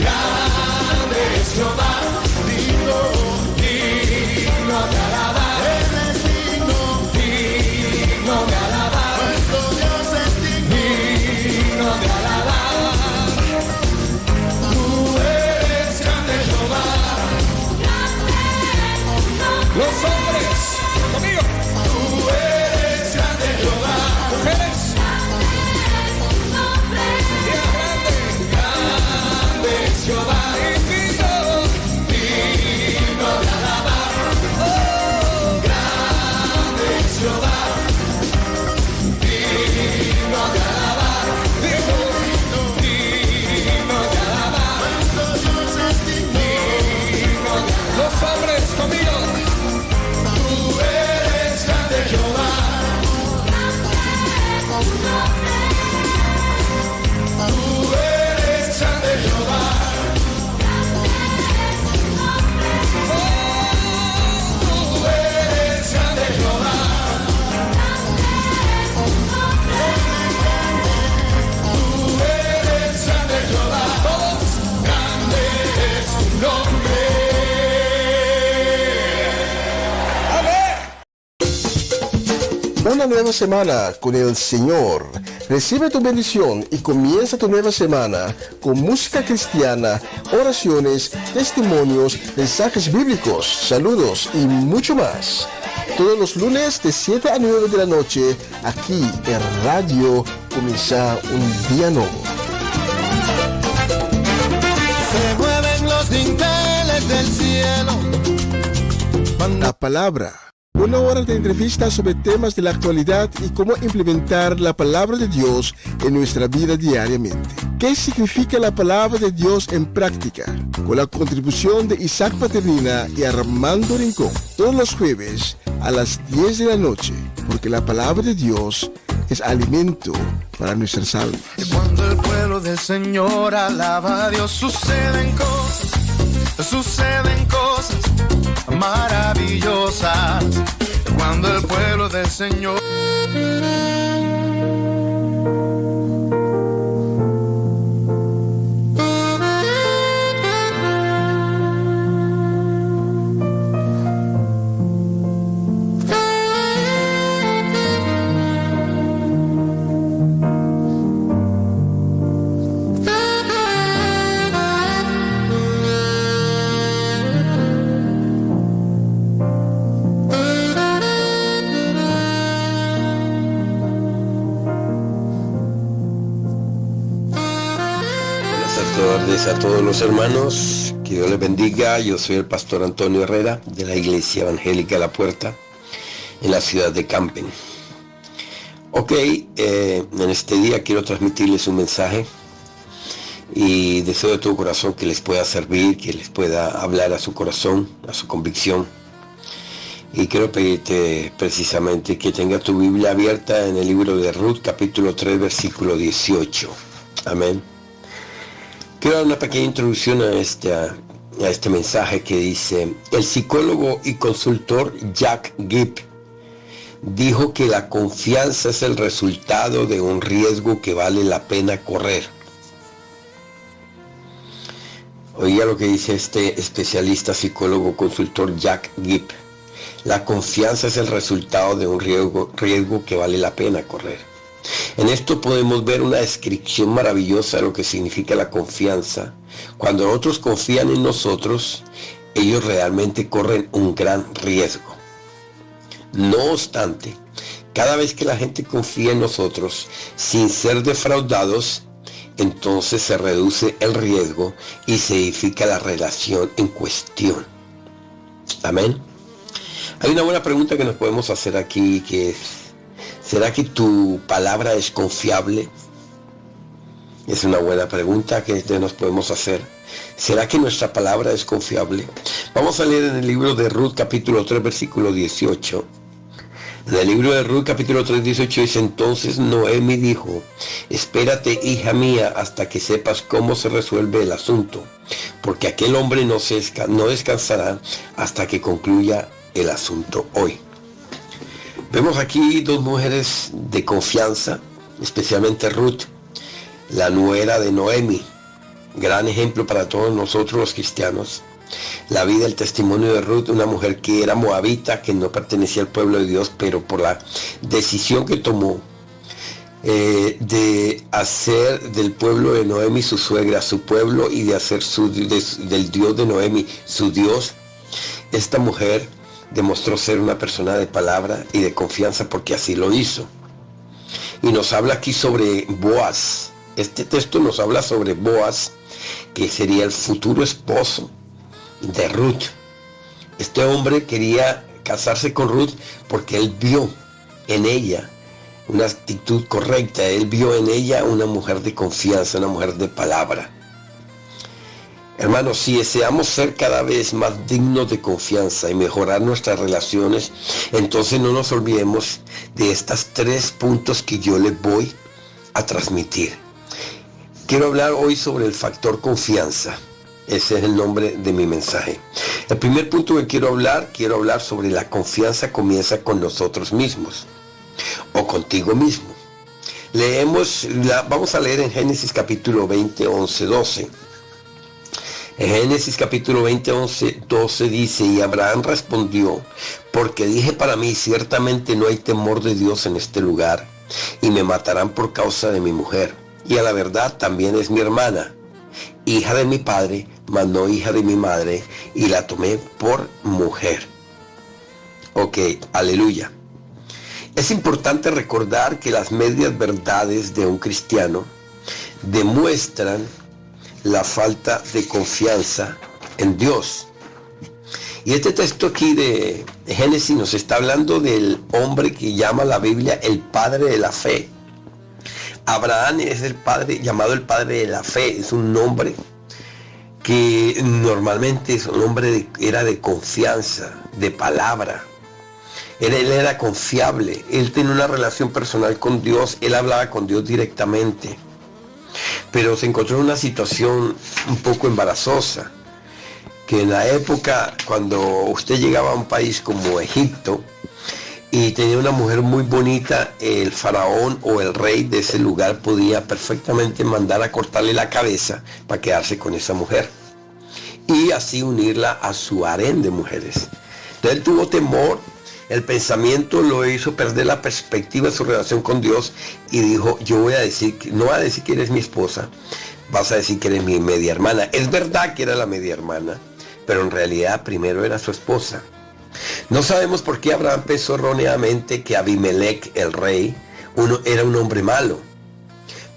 Grande es Jehová, digno de alabar. Digno de alabar. Nuestro Dios es digno de alabar. Tú eres grande, Jehová. Los hombres, conmigo. Tú eres grande, Jehová. Mujeres. Grande Una nueva semana con el Señor. Recibe tu bendición y comienza tu nueva semana con música cristiana, oraciones, testimonios, mensajes bíblicos, saludos y mucho más. Todos los lunes de 7 a 9 de la noche, aquí en Radio Comienza un Día Nuevo. Se mueven los dinteles del cielo. La palabra. Una hora de entrevistas sobre temas de la actualidad y cómo implementar la palabra de Dios en nuestra vida diariamente. ¿Qué significa la palabra de Dios en práctica? Con la contribución de Isaac Paternina y Armando Rincón. Todos los jueves a las 10 de la noche. Porque la palabra de Dios es alimento para nuestras almas. Cuando el pueblo del Señor alaba a Dios, suceden cosas maravillosas. Cuando el pueblo del Señor... A todos los hermanos, que Dios les bendiga. Yo soy el pastor Antonio Herrera de la Iglesia Evangélica La Puerta en la ciudad de Campen. En este día quiero transmitirles un mensaje y deseo de todo corazón que les pueda servir, que les pueda hablar a su corazón, a su convicción. Y quiero pedirte precisamente que tenga tu Biblia abierta en el libro de Ruth, capítulo 3, versículo 18. Amén. Quiero dar una pequeña introducción a este mensaje que dice: el psicólogo y consultor Jack Gibb dijo que la confianza es el resultado de un riesgo que vale la pena correr. Oiga lo que dice este especialista psicólogo consultor Jack Gibb. La confianza es el resultado de un riesgo que vale la pena correr. En esto podemos ver una descripción maravillosa de lo que significa la confianza. Cuando otros confían en nosotros, ellos realmente corren un gran riesgo. No obstante, cada vez que la gente confía en nosotros sin ser defraudados, entonces se reduce el riesgo y se edifica la relación en cuestión. Amén. Hay una buena pregunta que nos podemos hacer aquí, que es: ¿será que tu palabra es confiable? Es una buena pregunta que nos podemos hacer. ¿Será que nuestra palabra es confiable? Vamos a leer en el libro de Ruth, capítulo 3, versículo 18. En el libro de Ruth, capítulo 3, 18 dice: entonces Noemi dijo: espérate, hija mía, hasta que sepas cómo se resuelve el asunto, porque aquel hombre no descansará hasta que concluya el asunto hoy. Vemos aquí dos mujeres de confianza, especialmente Ruth, la nuera de Noemi, gran ejemplo para todos nosotros los cristianos. La vida, el testimonio de Ruth, una mujer que era moabita, que no pertenecía al pueblo de Dios, pero por la decisión que tomó de hacer del pueblo de Noemi su suegra, su pueblo, y de hacer del Dios de Noemi su Dios, esta mujer demostró ser una persona de palabra y de confianza, porque así lo hizo. Y nos habla aquí sobre Boaz. Este texto nos habla sobre Boaz, que sería el futuro esposo de Ruth. Este hombre quería casarse con Ruth porque él vio en ella una actitud correcta. Él vio en ella una mujer de confianza, una mujer de palabra. Hermanos, si deseamos ser cada vez más dignos de confianza y mejorar nuestras relaciones, entonces no nos olvidemos de estos 3 puntos que yo les voy a transmitir. Quiero hablar hoy sobre el factor confianza. Ese es el nombre de mi mensaje. El primer punto que quiero hablar sobre la confianza comienza con nosotros mismos o contigo mismo. Vamos a leer en Génesis capítulo 20, 11, 12. En Génesis capítulo 20, 12 dice, y Abraham respondió, porque dije para mí, ciertamente no hay temor de Dios en este lugar, y me matarán por causa de mi mujer. Y a la verdad también es mi hermana, hija de mi padre, mas no hija de mi madre, y la tomé por mujer. Ok, aleluya. Es importante recordar que las medias verdades de un cristiano demuestran la falta de confianza en Dios. Y este texto aquí de Génesis nos está hablando del hombre que llama la Biblia el padre de la fe. Abraham es el padre, llamado el padre de la fe. Es un nombre que normalmente es un hombre era de confianza, de palabra. Él era confiable, él tenía una relación personal con Dios, él hablaba con Dios directamente. Pero se encontró en una situación un poco embarazosa, que en la época cuando usted llegaba a un país como Egipto y tenía una mujer muy bonita, el faraón o el rey de ese lugar podía perfectamente mandar a cortarle la cabeza para quedarse con esa mujer y así unirla a su harén de mujeres. Entonces él tuvo temor. El pensamiento lo hizo perder la perspectiva de su relación con Dios y dijo, yo voy a decir, no voy a decir que eres mi esposa, vas a decir que eres mi media hermana. Es verdad que era la media hermana, pero en realidad primero era su esposa. No sabemos por qué Abraham pensó erróneamente que Abimelech, el rey, era un hombre malo.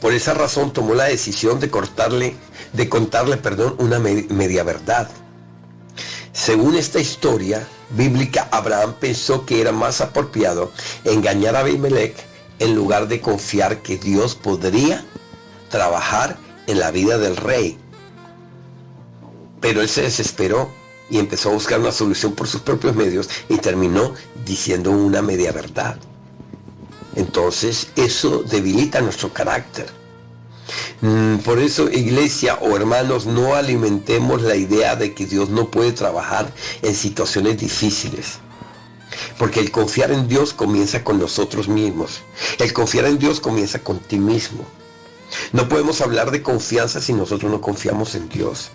Por esa razón tomó la decisión de contarle, una media verdad. Según esta historia bíblica, Abraham pensó que era más apropiado engañar a Abimelech en lugar de confiar que Dios podría trabajar en la vida del rey. Pero él se desesperó y empezó a buscar una solución por sus propios medios y terminó diciendo una media verdad. Entonces eso debilita nuestro carácter. Por eso, iglesia o hermanos, no alimentemos la idea de que Dios no puede trabajar en situaciones difíciles. Porque el confiar en Dios comienza con nosotros mismos. El confiar en Dios comienza con ti mismo. No podemos hablar de confianza si nosotros no confiamos en Dios.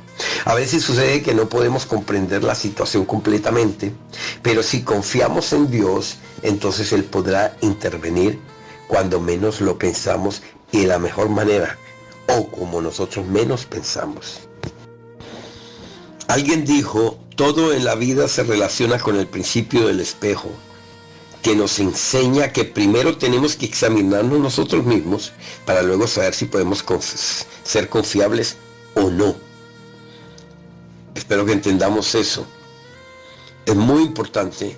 A veces sucede que no podemos comprender la situación completamente, pero si confiamos en Dios, entonces Él podrá intervenir cuando menos lo pensamos y de la mejor manera, o como nosotros menos pensamos. Alguien dijo, todo en la vida se relaciona con el principio del espejo, que nos enseña que primero tenemos que examinarnos nosotros mismos para luego saber si podemos ser confiables o no. Espero que entendamos eso. Es muy importante.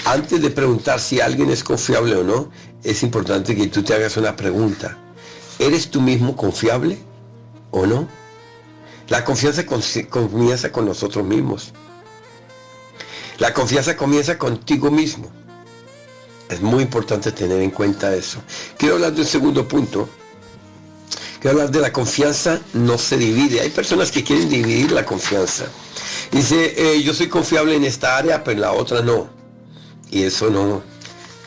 Antes de preguntar si alguien es confiable o no, es importante que tú te hagas una pregunta. ¿Eres tú mismo confiable o no? La confianza comienza con nosotros mismos. La confianza comienza contigo mismo. Es muy importante tener en cuenta eso. Quiero hablar de un segundo punto. Quiero hablar de la confianza no se divide. Hay personas que quieren dividir la confianza. Dice, yo soy confiable en esta área, pero en la otra no. Y eso no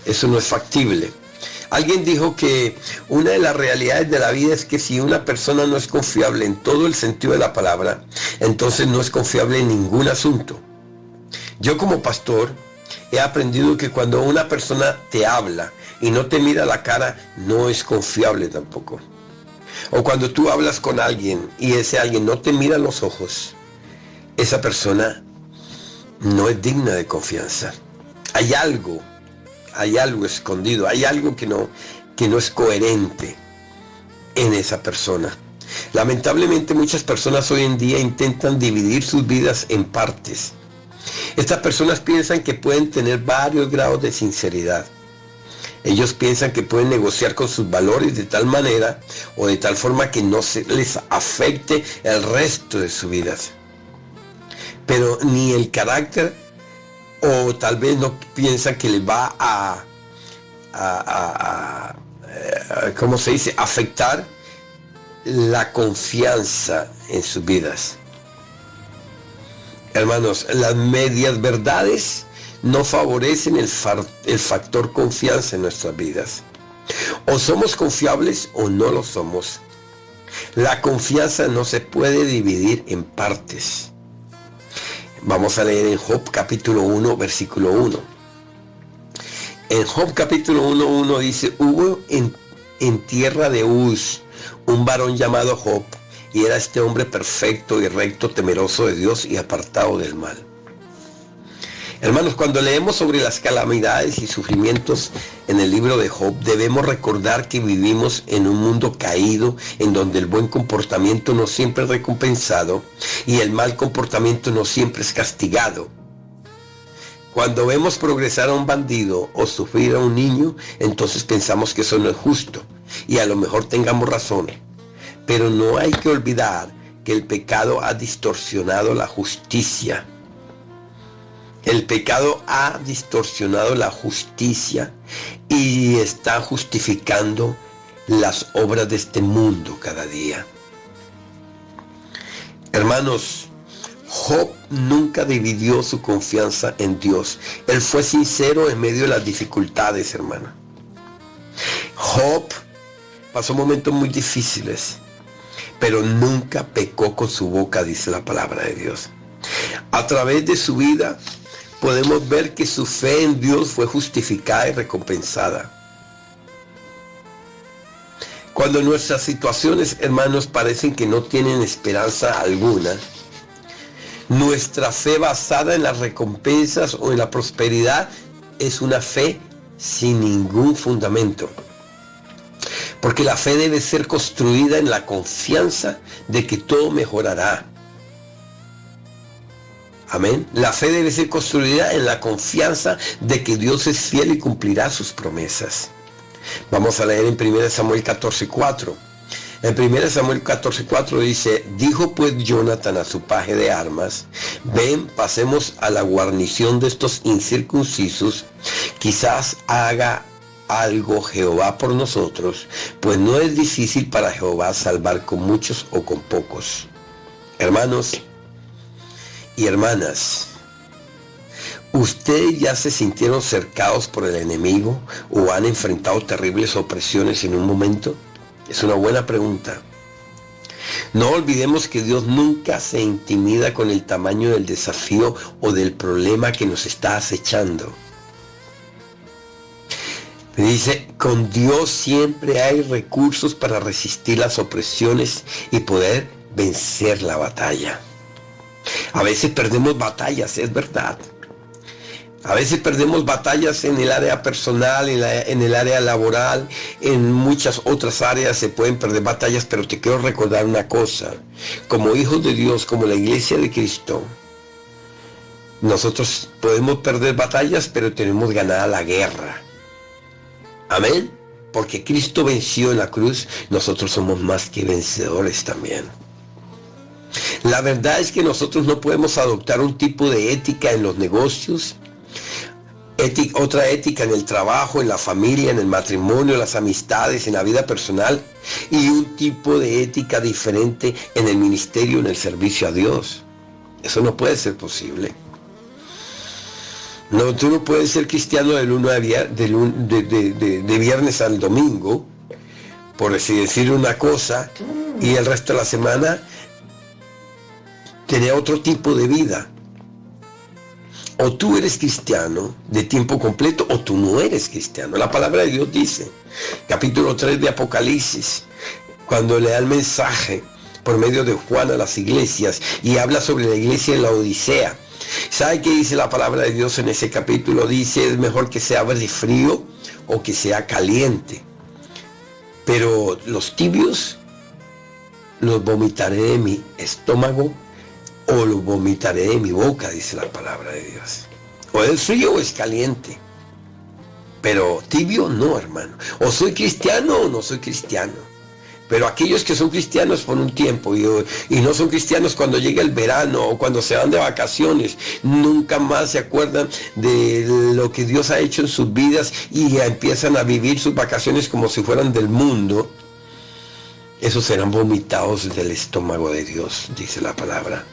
es factible. Alguien dijo que una de las realidades de la vida es que si una persona no es confiable en todo el sentido de la palabra, entonces no es confiable en ningún asunto. Yo como pastor he aprendido que cuando una persona te habla y no te mira la cara, no es confiable tampoco. O cuando tú hablas con alguien y ese alguien no te mira a los ojos, esa persona no es digna de confianza. Hay algo escondido, hay algo que no es coherente en esa persona. Lamentablemente muchas personas hoy en día intentan dividir sus vidas en partes. Estas personas piensan que pueden tener varios grados de sinceridad. Ellos piensan que pueden negociar con sus valores de tal manera o de tal forma que no se les afecte el resto de su vida. Pero ni el carácter, o tal vez no piensan que les va ¿cómo se dice?, afectar la confianza en sus vidas. Hermanos, las medias verdades no favorecen el factor confianza en nuestras vidas. O somos confiables o no lo somos. La confianza no se puede dividir en partes. Vamos a leer en Job capítulo 1, versículo 1. En Job capítulo 1 dice: hubo en tierra de Uz un varón llamado Job, y era este hombre perfecto y recto, temeroso de Dios y apartado del mal. Hermanos, cuando leemos sobre las calamidades y sufrimientos en el libro de Job, debemos recordar que vivimos en un mundo caído, en donde el buen comportamiento no siempre es recompensado y el mal comportamiento no siempre es castigado. Cuando vemos progresar a un bandido o sufrir a un niño, entonces pensamos que eso no es justo, y a lo mejor tengamos razón. Pero no hay que olvidar que el pecado ha distorsionado la justicia. El pecado ha distorsionado la justicia y está justificando las obras de este mundo cada día. Hermanos, Job nunca dividió su confianza en Dios. Él fue sincero en medio de las dificultades, hermano. Job pasó momentos muy difíciles, pero nunca pecó con su boca, dice la palabra de Dios. A través de su vida podemos ver que su fe en Dios fue justificada y recompensada. Cuando nuestras situaciones, hermanos, parecen que no tienen esperanza alguna, nuestra fe basada en las recompensas o en la prosperidad es una fe sin ningún fundamento. Porque la fe debe ser construida en la confianza de que todo mejorará. Amén. La fe debe ser construida en la confianza de que Dios es fiel y cumplirá sus promesas. Vamos a leer en 1 Samuel 14:4. En 1 Samuel 14:4 dice: dijo pues Jonathan a su paje de armas: ven, pasemos a la guarnición de estos incircuncisos, quizás haga algo Jehová por nosotros, pues no es difícil para Jehová salvar con muchos o con pocos. Hermanos y hermanas, ¿ustedes ya se sintieron cercados por el enemigo o han enfrentado terribles opresiones en un momento? Es una buena pregunta. No olvidemos que Dios nunca se intimida con el tamaño del desafío o del problema que nos está acechando. Dice, con Dios siempre hay recursos para resistir las opresiones y poder vencer la batalla. A veces perdemos batallas, es verdad. A veces perdemos batallas en el área personal, en el área laboral, en muchas otras áreas se pueden perder batallas, pero te quiero recordar una cosa. Como hijos de Dios, como la iglesia de Cristo, nosotros podemos perder batallas, pero tenemos ganada la guerra. Amén. Porque Cristo venció en la cruz, nosotros somos más que vencedores también. La verdad es que nosotros no podemos adoptar un tipo de ética en los negocios, otra ética en el trabajo, en la familia, en el matrimonio, en las amistades, en la vida personal, y un tipo de ética diferente en el ministerio, en el servicio a Dios. Eso no puede ser posible. No, tú no puedes ser cristiano de viernes al domingo, por así decir una cosa, y el resto de la semana tener otro tipo de vida. O tú eres cristiano de tiempo completo o tú no eres cristiano. La palabra de Dios dice, capítulo 3 de Apocalipsis, cuando le da el mensaje por medio de Juan a las iglesias y habla sobre la iglesia de la Odisea. ¿Sabe qué dice la palabra de Dios en ese capítulo? Dice, es mejor que sea de frío o que sea caliente. Pero los tibios los vomitaré de mi estómago o lo vomitaré de mi boca, dice la palabra de Dios. O es frío o es caliente. Pero tibio no, hermano. O soy cristiano o no soy cristiano. Pero aquellos que son cristianos por un tiempo y no son cristianos cuando llega el verano o cuando se van de vacaciones, nunca más se acuerdan de lo que Dios ha hecho en sus vidas y empiezan a vivir sus vacaciones como si fueran del mundo. Esos serán vomitados del estómago de Dios, dice la palabra.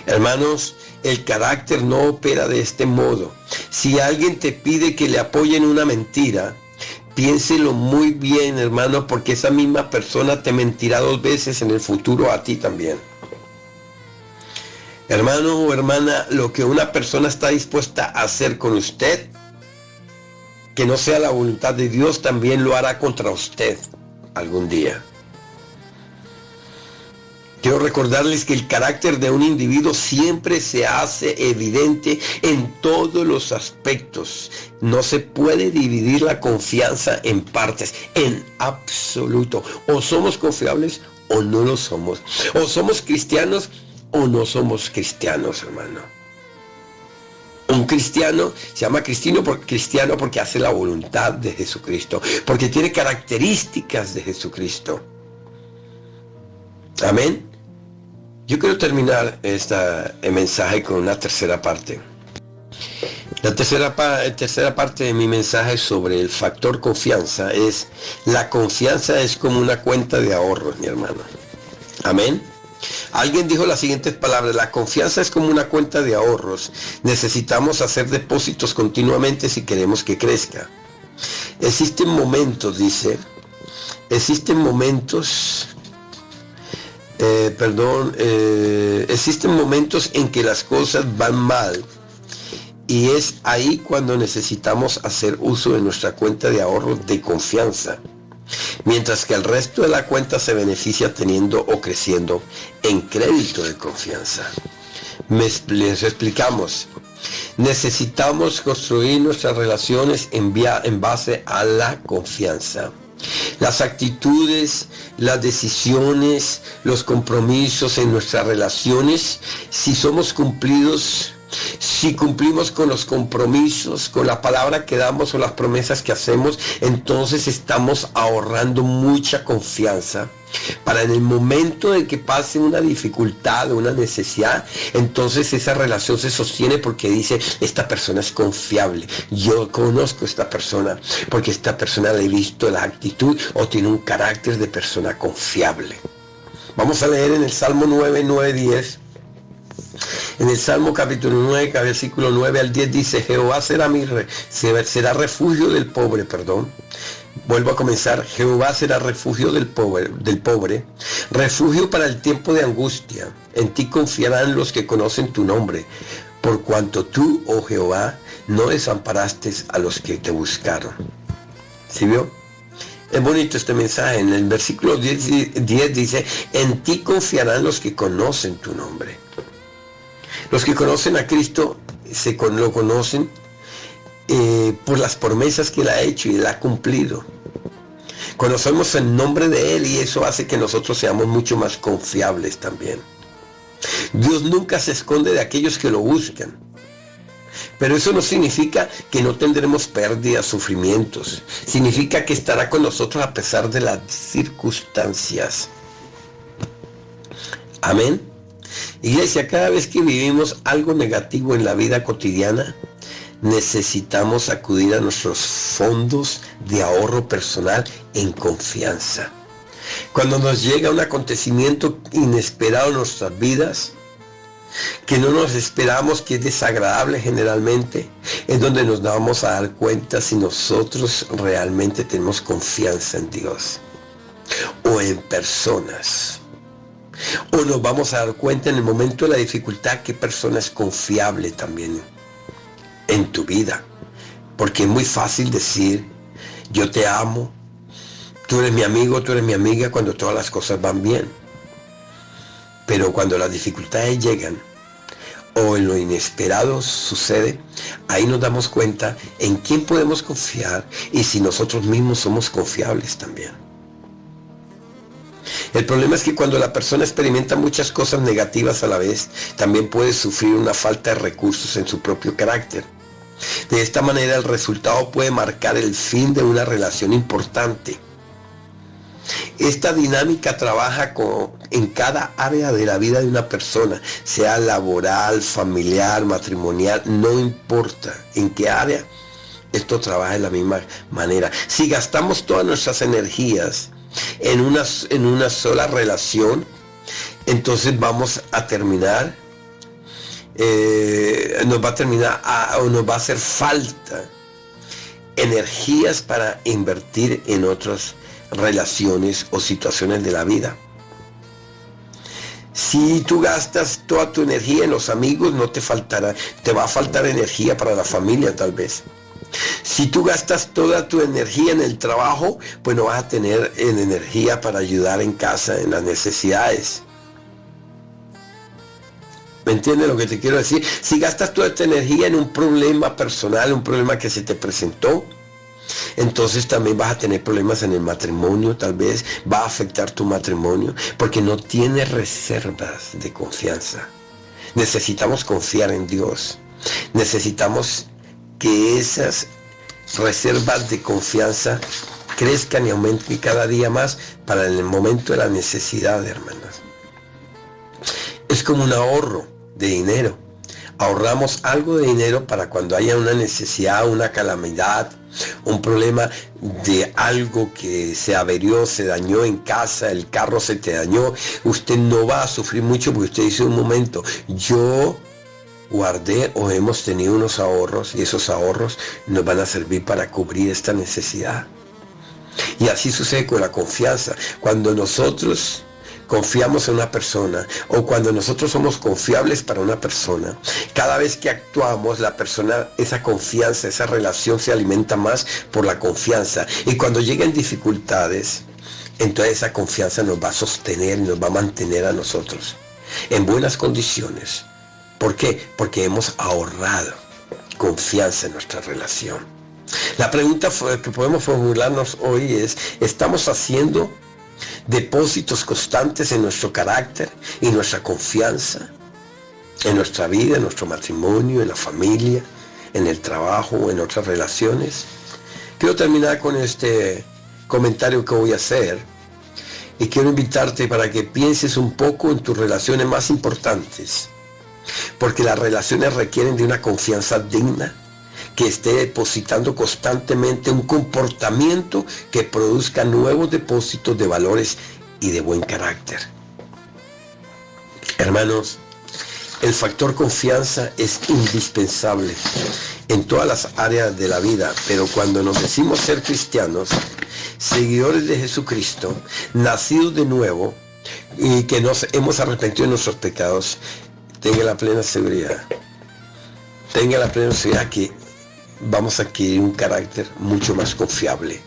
Hermanos, el carácter no opera de este modo. Si alguien te pide que le apoyen una mentira, Piénselo muy bien, hermano, porque esa misma persona te mentirá 2 veces en el futuro a ti también. Hermano o hermana, lo que una persona está dispuesta a hacer con usted, que no sea la voluntad de Dios, también lo hará contra usted algún día. Quiero recordarles que el carácter de un individuo siempre se hace evidente en todos los aspectos. No se puede dividir la confianza en partes, en absoluto. O somos confiables o no lo somos. O somos cristianos o no somos cristianos, hermano. Un cristiano se llama cristiano porque hace la voluntad de Jesucristo, porque tiene características de Jesucristo. Amén. Yo quiero terminar este mensaje con una tercera parte. La tercera parte de mi mensaje sobre el factor confianza es: la confianza es como una cuenta de ahorros, mi hermano. Amén. Alguien dijo las siguientes palabras: la confianza es como una cuenta de ahorros. Necesitamos hacer depósitos continuamente si queremos que crezca. Existen momentos en que las cosas van mal, y es ahí cuando necesitamos hacer uso de nuestra cuenta de ahorros de confianza, mientras que el resto de la cuenta se beneficia teniendo o creciendo en crédito de confianza. Les explicamos. Necesitamos construir nuestras relaciones en base a la confianza. Las actitudes, las decisiones, los compromisos en nuestras relaciones, si cumplimos con los compromisos, con la palabra que damos o las promesas que hacemos, entonces estamos ahorrando mucha confianza para en el momento de que pase una dificultad o una necesidad, entonces esa relación se sostiene porque dice: esta persona es confiable, yo conozco a esta persona porque esta persona le he visto la actitud o tiene un carácter de persona confiable. Vamos a leer en el Salmo 9:10. En el Salmo capítulo 9, versículo 9 al 10 dice: Jehová será refugio del pobre, Vuelvo a comenzar. Jehová será refugio del pobre, refugio para el tiempo de angustia. En ti confiarán los que conocen tu nombre, por cuanto tú, oh Jehová, no desamparaste a los que te buscaron. ¿Sí vio? Es bonito este mensaje. En el versículo 10 dice: en ti confiarán los que conocen tu nombre. Los que conocen a Cristo lo conocen por las promesas que Él ha hecho y Él ha cumplido. Conocemos el nombre de Él y eso hace que nosotros seamos mucho más confiables también. Dios nunca se esconde de aquellos que lo buscan. Pero eso no significa que no tendremos pérdidas, sufrimientos. Significa que estará con nosotros a pesar de las circunstancias. Amén. Iglesia, cada vez que vivimos algo negativo en la vida cotidiana, necesitamos acudir a nuestros fondos de ahorro personal en confianza. Cuando nos llega un acontecimiento inesperado en nuestras vidas, que no nos esperamos, que es desagradable generalmente, es donde nos vamos a dar cuenta si nosotros realmente tenemos confianza en Dios o en personas. O nos vamos a dar cuenta en el momento de la dificultad qué persona es confiable también en tu vida. Porque es muy fácil decir: yo te amo, tú eres mi amigo, tú eres mi amiga, cuando todas las cosas van bien. Pero cuando las dificultades llegan o en lo inesperado sucede, ahí nos damos cuenta en quién podemos confiar y si nosotros mismos somos confiables también. El problema es que cuando la persona experimenta muchas cosas negativas a la vez, también puede sufrir una falta de recursos en su propio carácter. De esta manera el resultado puede marcar el fin de una relación importante. Esta dinámica trabaja en cada área de la vida de una persona, sea laboral, familiar, matrimonial, no importa en qué área, esto trabaja de la misma manera. Si gastamos todas nuestras energías en una sola relación, entonces vamos a terminar, nos va a hacer falta energías para invertir en otras relaciones o situaciones de la vida. Si tú gastas toda tu energía en los amigos, no te faltará, te va a faltar energía para la familia tal vez. Si tú gastas toda tu energía en el trabajo, pues no vas a tener energía para ayudar en casa, en las necesidades. ¿Me entiendes lo que te quiero decir? Si gastas toda esta energía en un problema personal, un problema que se te presentó, entonces también vas a tener problemas en el matrimonio, tal vez va a afectar tu matrimonio, porque no tienes reservas de confianza. Necesitamos confiar en Dios. Necesitamos que esas reservas de confianza crezcan y aumenten cada día más para el momento de la necesidad, hermanas. Es como un ahorro de dinero. Ahorramos algo de dinero para cuando haya una necesidad, una calamidad, un problema de algo que se averió, se dañó en casa, el carro se te dañó. Usted no va a sufrir mucho porque usted dice un momento, yo guardé o hemos tenido unos ahorros y esos ahorros nos van a servir para cubrir esta necesidad. Y así sucede con la confianza. Cuando nosotros confiamos en una persona o cuando nosotros somos confiables para una persona, cada vez que actuamos, la persona, esa confianza, esa relación se alimenta más por la confianza. Y cuando lleguen dificultades, entonces esa confianza nos va a sostener, nos va a mantener a nosotros en buenas condiciones. ¿Por qué? Porque hemos ahorrado confianza en nuestra relación. La pregunta que podemos formularnos hoy es, ¿estamos haciendo depósitos constantes en nuestro carácter y nuestra confianza, en nuestra vida, en nuestro matrimonio, en la familia, en el trabajo, en otras relaciones? Quiero terminar con este comentario que voy a hacer y quiero invitarte para que pienses un poco en tus relaciones más importantes, porque las relaciones requieren de una confianza digna, que esté depositando constantemente un comportamiento que produzca nuevos depósitos de valores y de buen carácter. Hermanos, el factor confianza es indispensable en todas las áreas de la vida, pero cuando nos decimos ser cristianos, seguidores de Jesucristo, nacidos de nuevo y que nos hemos arrepentido de nuestros pecados, tenga la plena seguridad que vamos a adquirir un carácter mucho más confiable.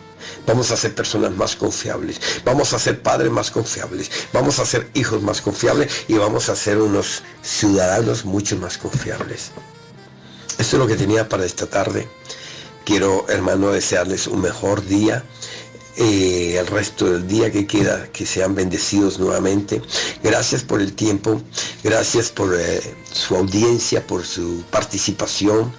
Vamos a ser personas más confiables. Vamos a ser padres más confiables. Vamos a ser hijos más confiables y vamos a ser unos ciudadanos mucho más confiables. Esto es lo que tenía para esta tarde. Quiero, hermano, desearles un mejor día. El resto del día que queda, que sean bendecidos nuevamente. Gracias por el tiempo. Gracias por su audiencia, por su participación,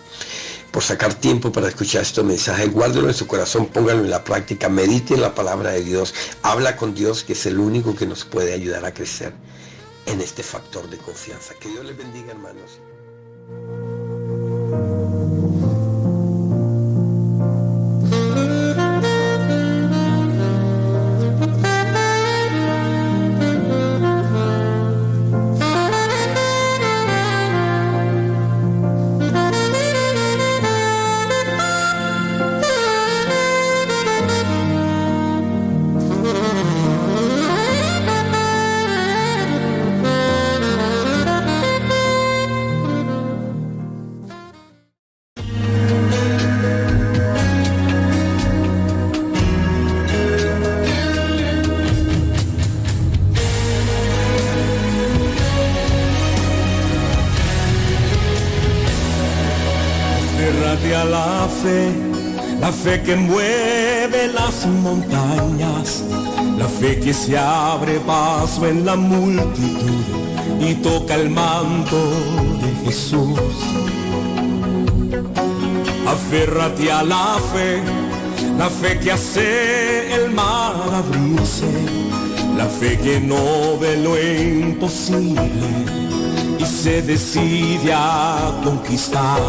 por sacar tiempo para escuchar estos mensajes. Guárdalo en su corazón, póngalo en la práctica, medite en la palabra de Dios, habla con Dios, que es el único que nos puede ayudar a crecer en este factor de confianza. Que Dios les bendiga, hermanos. Aférrate a la fe que mueve las montañas, la fe que se abre paso en la multitud y toca el manto de Jesús. Aférrate a la fe que hace el mar abrirse, la fe que no ve lo imposible y se decide a conquistar.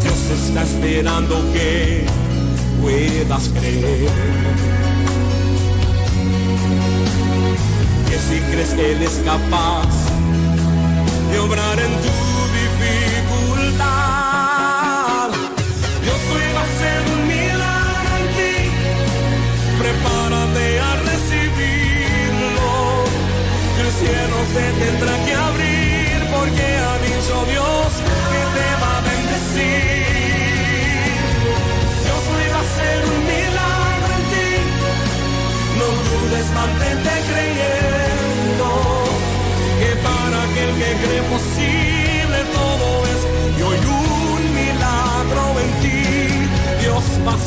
Dios está esperando que puedas creer, que si crees que Él es capaz de obrar en tu dificultad.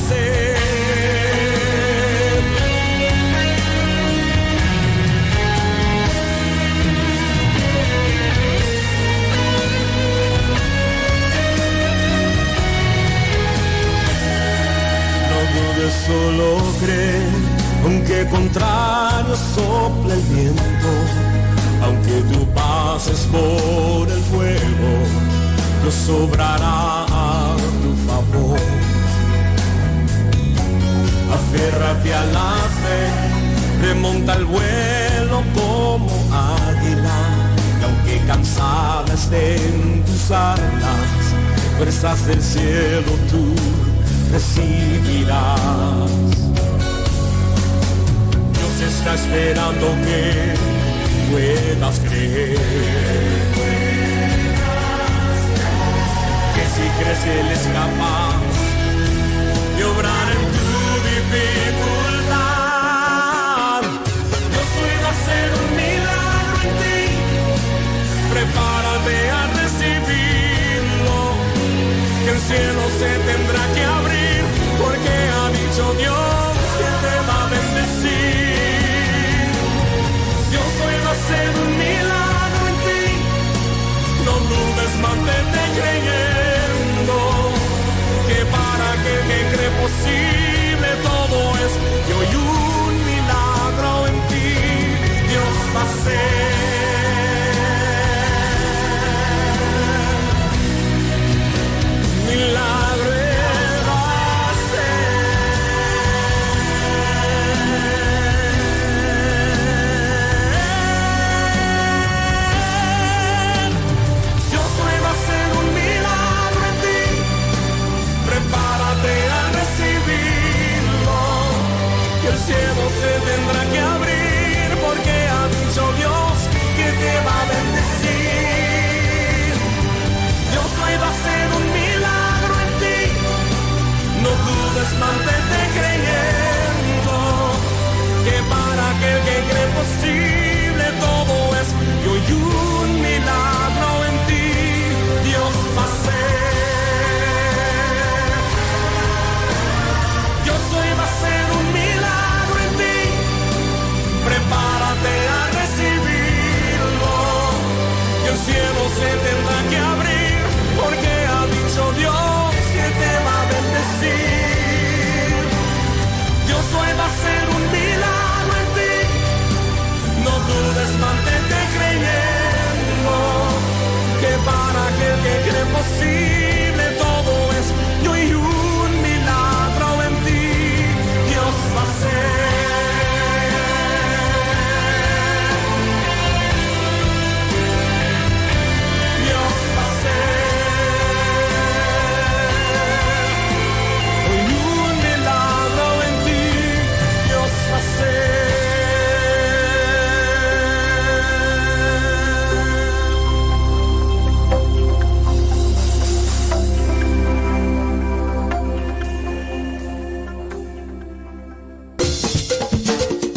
ser. No dudes, solo cree, aunque contrario sople el viento, aunque tú pases por el fuego, Dios obrará a tu favor. Aférrate a la fe, remonta el vuelo como águila, y aunque cansada estén tus alas, fuerzas del cielo tú recibirás. Dios está esperando que puedas creer, que si crees que Él es capaz de obrar en tu dificultad, Dios hoy va a hacer un milagro en ti. Prepárate a recibirlo, que el cielo se tendrá que abrir, porque ha dicho Dios que te va a bendecir. Dios hoy va a hacer un milagro en ti. No dudes, mantente creyendo, que para aquel que cree posible todo es. Y hoy un milagro en ti Dios va a hacer. Milagro va a ser. Dios hoy va a hacer un milagro en ti. Prepárate a recibirlo, que el cielo se tendrá que abrir, porque ha dicho Dios que te va a bendecir. Dios hoy va a hacer un milagro en ti. No dudes, mantente creyendo, que para aquel que cree posible todo es. Y hoy un milagro en ti Dios va a hacer. Dios hoy va a hacer un milagro en ti. Prepárate a recibirlo, que el cielo se tendrá que abrir, porque ha dicho Dios que te va a bendecir. Dios hoy va a hacer un milagro en ti. No dudes, mantente creyendo, que para aquel que cree posible todo es. Y hoy un milagro en ti Dios va a hacer. Dios va a hacer. Hoy un milagro en ti Dios va a hacer.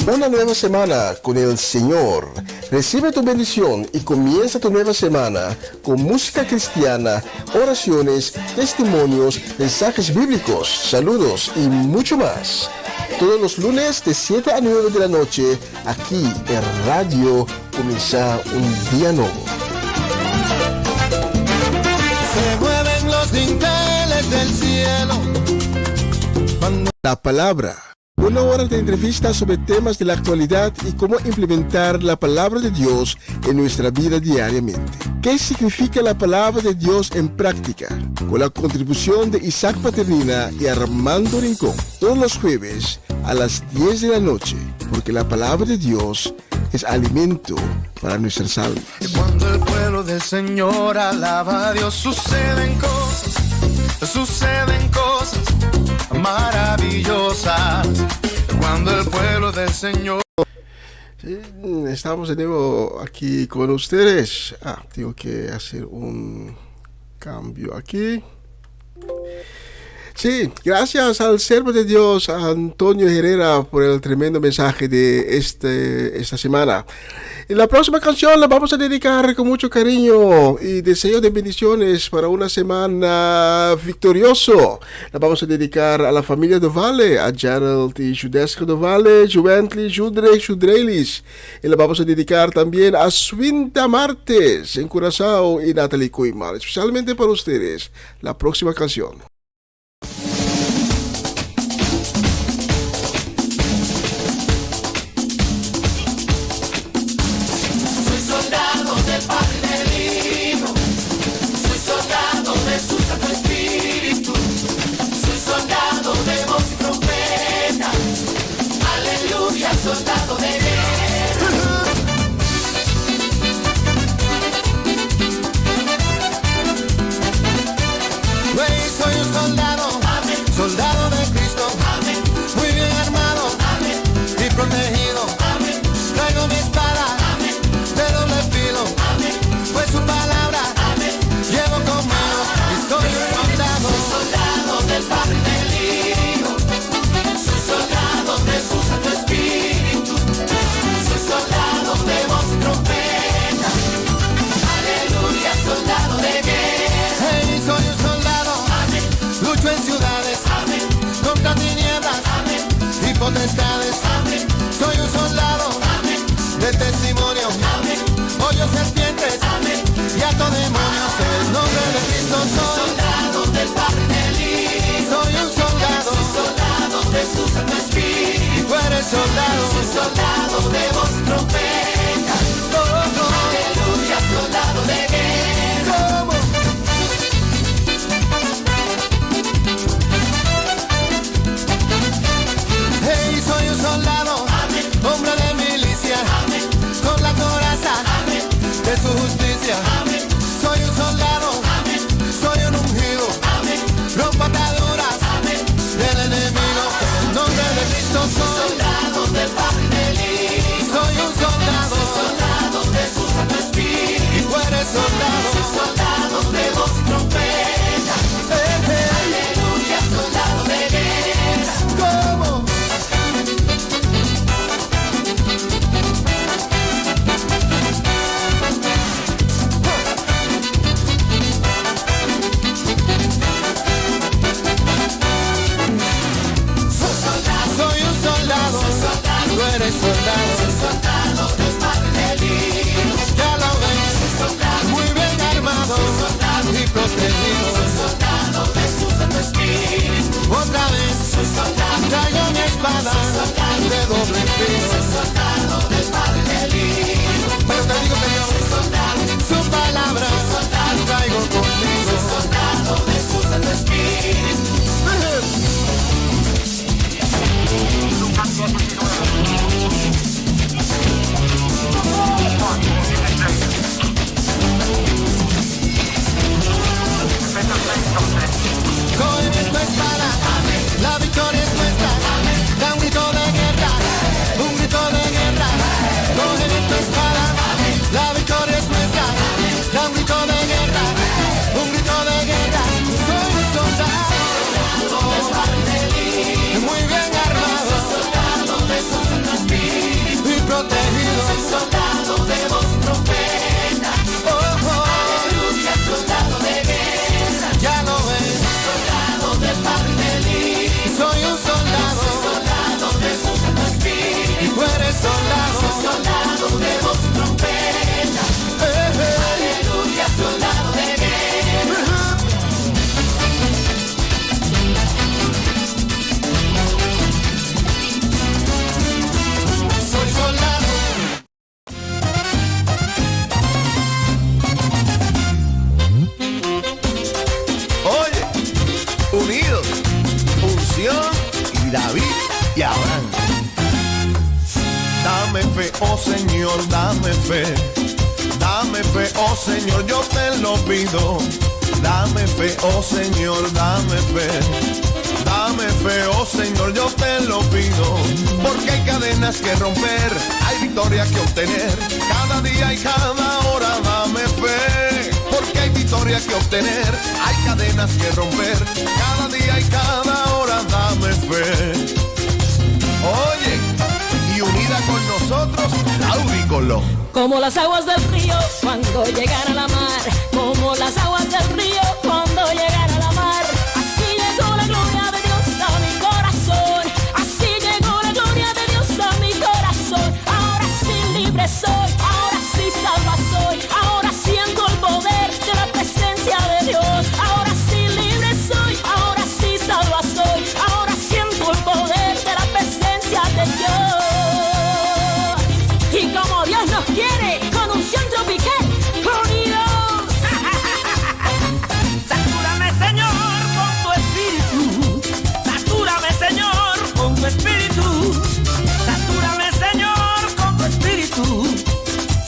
Una nueva semana con el Señor. Recibe tu bendición y comienza tu nueva semana con música cristiana, oraciones, testimonios, mensajes bíblicos, saludos y mucho más. Todos los lunes de 7 a 9 de la noche, aquí en Radio Comienza un Día Nuevo. Se mueven los dinteles del cielo. La palabra. Una hora de entrevistas sobre temas de la actualidad y cómo implementar la palabra de Dios en nuestra vida diariamente. ¿Qué significa la palabra de Dios en práctica? Con la contribución de Isaac Paternina y Armando Rincón. Todos los jueves a las 10 de la noche, porque la palabra de Dios es alimento para nuestras almas. Cuando el pueblo del Señor alaba a Dios, suceden cosas maravillosas. Cuando el pueblo del Señor... Sí, estamos de nuevo aquí con ustedes. Tengo que hacer un cambio aquí. Sí, gracias al siervo de Dios, a Antonio Herrera, por el tremendo mensaje de esta semana. Y la próxima canción la vamos a dedicar con mucho cariño y deseo de bendiciones para una semana victorioso. La vamos a dedicar a la familia Dovale, a Gerald y Judesca Dovale, Juventli, Judre, Judrelis. Y la vamos a dedicar también a Swinta Martes en Curazao y Natalie Cuimar, especialmente para ustedes. La próxima canción. Soldado de guerra. Güey, soy un soldado, amén. Soldado de Cristo, amén. Muy bien armado, amén. Y protegido, amén. Traigo mi espada, amén. De doble filo, amén. Pues su palabra, amén. Llevo conmigo y soy un soldado. Soy soldado del Padre y del Hijo. Soy soldado de su Santo Espíritu. Soldado de voz y trompeta, aleluya, soldado de guerra. Hey, soy un soldado, amén. Lucho en ciudades, amén. Contra tinieblas, amén. Y potestades, amén. Soy un soldado, amén. De testimonio, amén. Hoyo serpientes, amén. Y ato demonios en el nombre de Cristo. Soy soldado del Padre y del Hijo. Soy un soldado, soy soldado de su Santo Espíritu. Y tú eres soldado, soy soldado de voz y trompeta. Aleluya, soldado de guerra. ¿Cómo? Hey, soy un soldado, amén. Hombre de milicia, amén. Con la coraza, amén. De su justicia, amén. Soy un soldado, amén. Soy un ungido, amén. Rompo ataduras, amén. Del enemigo, en el nombre de Cristo soy soldado del Padre y del Hijo. Soy un soldado, soldado de su Santo Espíritu. Y tú eres soldado, soy soldado de voz y trompeta. Aleluya, soldado de guerra. ¿Cómo? Soy un soldado, tú eres soldado, soy soldado del Padre y del Hijo. Ya lo ves, soy soldado, muy bien armado, soy soldado y protegido, soy soldado de su Santo Espíritu. Otra vez, soy soldado, traigo mi espada, soy soldado de doble filo, soy soldado del Padre y del Hijo. Pero te digo que yo soy soldado, su palabra, soy soldado, traigo conmigo, soy soldado de su Santo Espíritu. Coge tu espada, amén. La victoria es nuestra, amén. Da un grito de guerra, un grito de guerra. Coge tu espada, amén. La victoria es nuestra, amén. Da un grito de guerra, un grito de guerra. Soy un soldado, muy bien armado, soldado de su Santo Espíritu y protegido, soy soldado de voz y trompeta. Aleluya, soldado de guerra. Ya lo ves, soldado del Padre y del Hijo. Soy un soldado, soldado de su Santo Espíritu. Y tú eres soldado, soy soldado de voz y trompeta. Aleluya, soldado de guerra. Soy soldado. Oye, unidos, Unción y David y Abraham. Dame fe, oh Señor, dame fe. Dame fe, oh Señor, yo te lo pido. Dame fe, oh Señor, dame fe. Dame fe, oh Señor, yo te lo pido. Porque hay cadenas que romper, hay victoria que obtener. Cada día y cada hora dame fe. porque hay victoria que obtener, hay cadenas que romper, cada día y cada hora dame fe. Oye, y unida con nosotros, Lauri Colón. Como las aguas del río cuando llegan a la mar, como las aguas del río cuando llegan a la mar. Así llegó la gloria de Dios a mi corazón, así llegó la gloria de Dios a mi corazón. Ahora sí libre soy, ahora sí salva soy, ahora siento el poder de la presencia de Dios. Ahora sí libre soy, ahora sí salva soy, ahora siento el poder de la presencia de Dios. Y como Dios nos quiere, con unción tropical, unidos. Satúrame, Señor, con tu espíritu. Satúrame, Señor, con tu espíritu. Satúrame, Señor, con tu espíritu.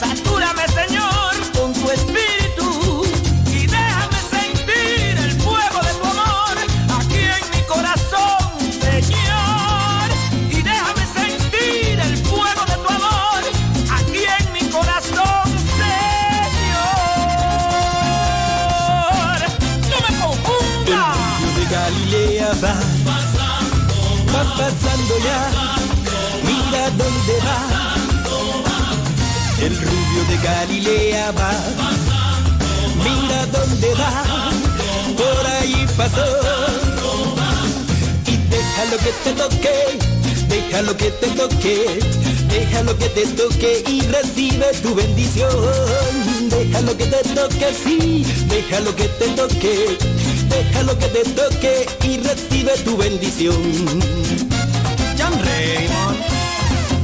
Satúrame, Señor, con tu espíritu. Y déjame sentir el fuego de tu amor aquí en mi corazón, Señor. Y déjame sentir el fuego de tu amor aquí en mi corazón, Señor. No me confunda. El río de Galilea va pasando ya. Mira dónde va. El rubio de Galilea va. Mira dónde va. Por ahí pasó. Y déjalo que te toque. Déjalo que te toque. Déjalo que te toque y recibe tu bendición. Déjalo que te toque, sí. Déjalo que te toque. Déjalo que te toque y recibe tu bendición. Jan Raymond.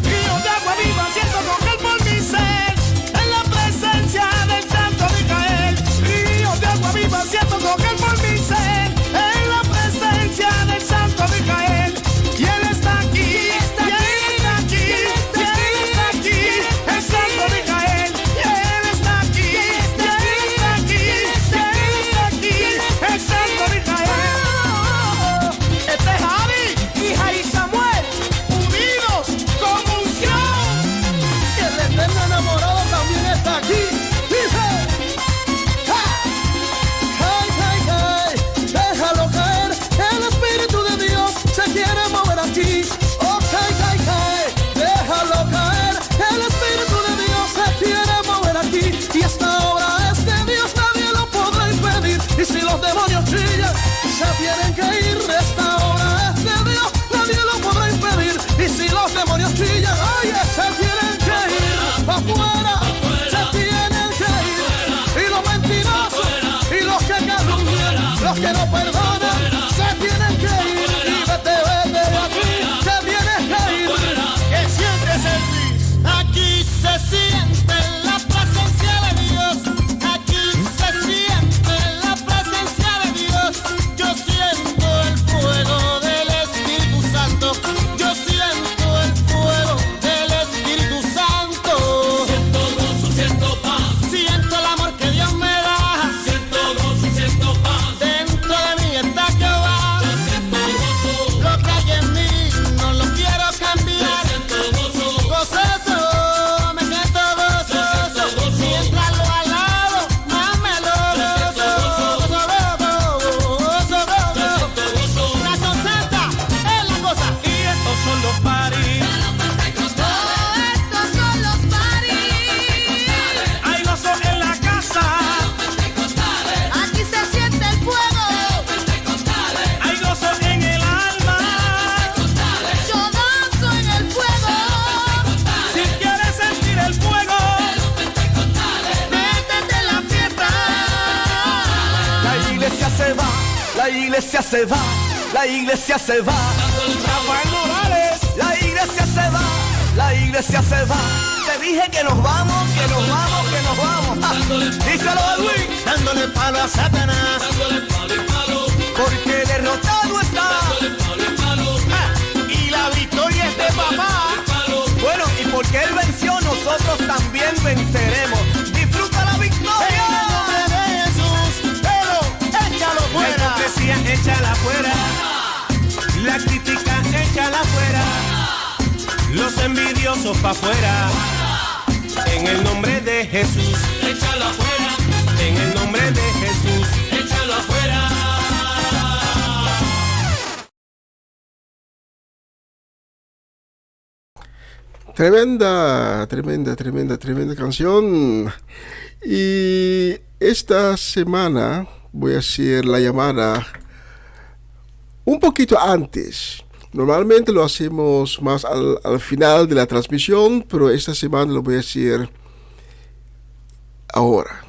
Río de agua viva siento correr por mi ser, en la presencia del Santo Micael. Río de agua viva siento correr por mi ser, en la presencia del Santo Micael. Y Él está aquí, y Él está aquí, y Él está aquí, el Santo Micael. Y Él está aquí, y Él está aquí, y Él está aquí, el Santo Micael. Este es Javi y Jai Samuel, unidos con unción. Y el eterno enamorado también está aquí. Dice, ¡ja! ¡Hey, hey, hey! Déjalo caer, el Espíritu de Dios se quiere mover aquí. ¡Oh, hey, hey, hey! Déjalo caer, el Espíritu de Dios se quiere mover aquí. Y esta obra es de Dios, nadie lo podrá impedir. Y si los demonios chillan, se tienen que ir. Esta obra es de Dios, nadie lo podrá impedir. Y si los demonios chillan, oye, se tienen que ir afuera, se tienen que ir. Y los mentirosos y los que calumnian, los que no perdonan, se tienen que ir. Y vete, vete de aquí, se tienen que ir. ¿Qué sientes, Elvis? Aquí se siente la presencia de Dios. Aquí se siente la presencia de Dios. Yo siento el fuego del Espíritu Santo. Yo siento el fuego del Espíritu Santo. Siento gozo, siento paz. Siento el amor que Dios me da. Siento gozo, siento paz. Dentro de mí está Jehová. Yo siento gozo. Lo que hay en mí no lo quiero cambiar. Yo siento gozo. Gozoso, me siento gozoso. Mientras lo alabo, más me lo gozo. Gozo. Razón santa es la cosa. Y estos son los paris. Estos son los paris. Hay gozo en la casa. Aquí se siente el fuego. Hay gozo en el alma. Yo danzo en el fuego. Si quieres sentir el fuego, métete en la fiesta. La iglesia se va, la iglesia se va, la iglesia se va. Rafael Morales. La iglesia se va, la iglesia se va. Te dije que nos vamos, que nos vamos, que nos vamos. Ah, díselo, Edwin. Dándole palo a Satanás. Porque derrotado está. Y la victoria es de papá. Bueno, y porque él venció, nosotros también venceremos. Disfruta la En el victoria. nombre de Jesús. Pero échalo La fuera. hipocresía, échala fuera. La crítica, échala fuera. Los envidiosos pa' afuera. En el nombre de Jesús, échala fuera. En el nombre de Jesús, échalo afuera. Tremenda canción. Y esta semana voy a hacer la llamada un poquito antes. Normalmente lo hacemos más al final de la transmisión, pero esta semana lo voy a hacer ahora.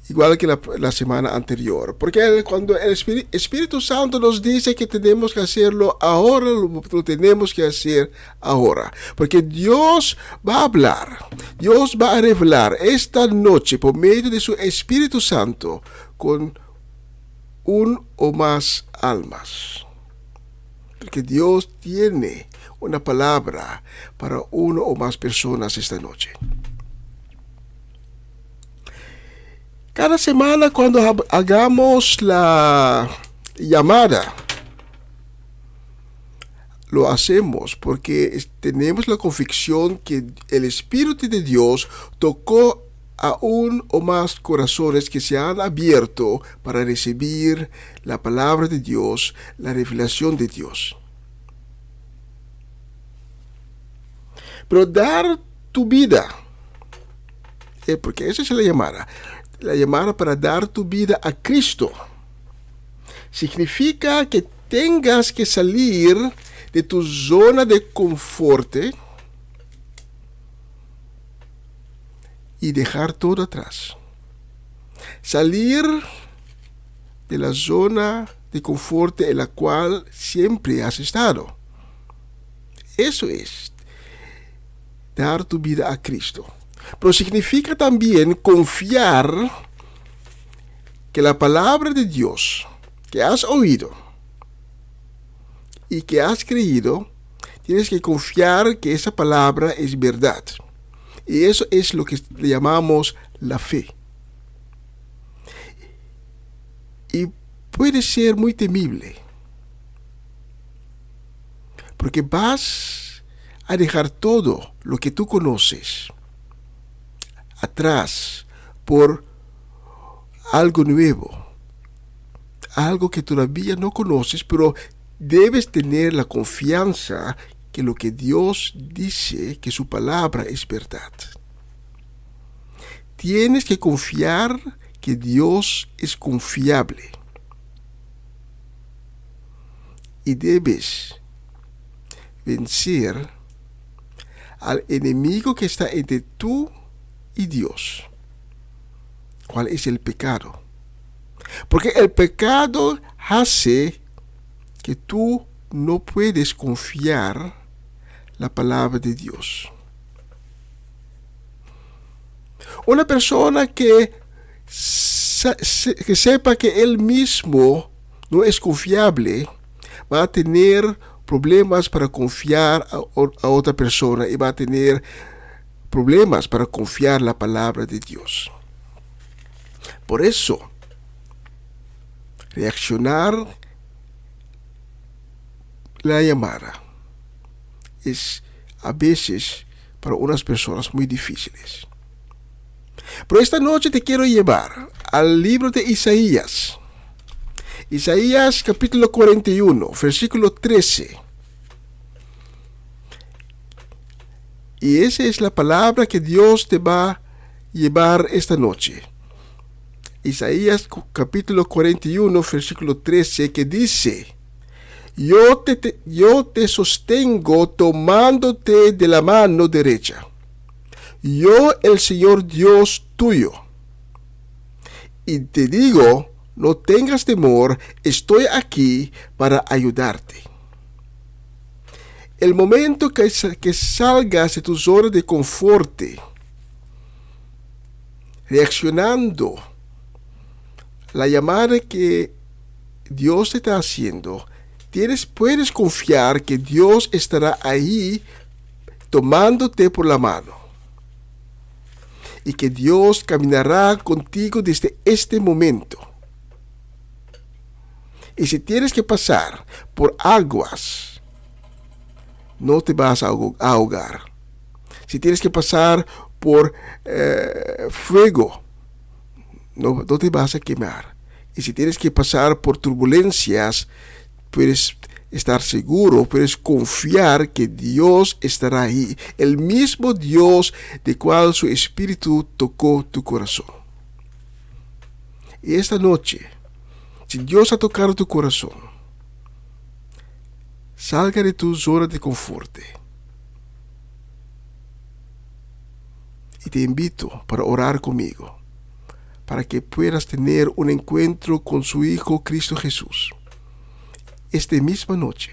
Igual que la semana anterior. Porque cuando el Espíritu Santo nos dice que tenemos que hacerlo ahora, lo tenemos que hacer ahora. Porque Dios va a hablar. Dios va a revelar esta noche por medio de su Espíritu Santo con un o más almas. Porque Dios tiene una palabra para uno o más personas esta noche. Cada semana cuando hagamos la llamada, lo hacemos porque tenemos la convicción que el Espíritu de Dios tocó a un o más corazones que se han abierto para recibir la palabra de Dios, la revelación de Dios. Pero dar tu vida, porque esa es la llamada para dar tu vida a Cristo, significa que tengas que salir de tu zona de confort y dejar todo atrás. Salir de la zona de confort en la cual siempre has estado. Eso es dar tu vida a Cristo. Pero significa también confiar que la palabra de Dios que has oído y que has creído, tienes que confiar que esa palabra es verdad. Y eso es lo que le llamamos la fe. Y puede ser muy temible, porque vas a dejar todo lo que tú conoces atrás por algo nuevo, algo que todavía no conoces, pero debes tener la confianza que lo que Dios dice, que su palabra es verdad. Tienes que confiar que Dios es confiable. Y debes vencer al enemigo que está entre tú y Dios. ¿Cuál es el pecado? Porque el pecado hace que tú no puedes confiar la palabra de Dios. Una persona que sepa que él mismo no es confiable va a tener problemas para confiar a otra persona y va a tener problemas para confiar la palabra de Dios. Por eso, reaccionar la llamada es a veces para unas personas muy difíciles. Pero esta noche te quiero llevar al libro de Isaías. Isaías capítulo 41, versículo 13. Y esa es la palabra que Dios te va a llevar esta noche. Isaías capítulo 41, versículo 13, que dice: Yo te sostengo tomándote de la mano derecha. Yo, el Señor Dios tuyo. Y te digo, no tengas temor, estoy aquí para ayudarte. El momento que salgas de tu zona de confort, reaccionando la llamada que Dios te está haciendo, puedes confiar que Dios estará ahí tomándote por la mano. Y que Dios caminará contigo desde este momento. Y si tienes que pasar por aguas, no te vas a ahogar. Si tienes que pasar por fuego, no te vas a quemar. Y si tienes que pasar por turbulencias, puedes estar seguro, puedes confiar que Dios estará ahí. El mismo Dios de cual su Espíritu tocó tu corazón. Y esta noche, si Dios ha tocado tu corazón, salga de tu zona de confort. Y te invito para orar conmigo, para que puedas tener un encuentro con su Hijo Cristo Jesús. Esta misma noche,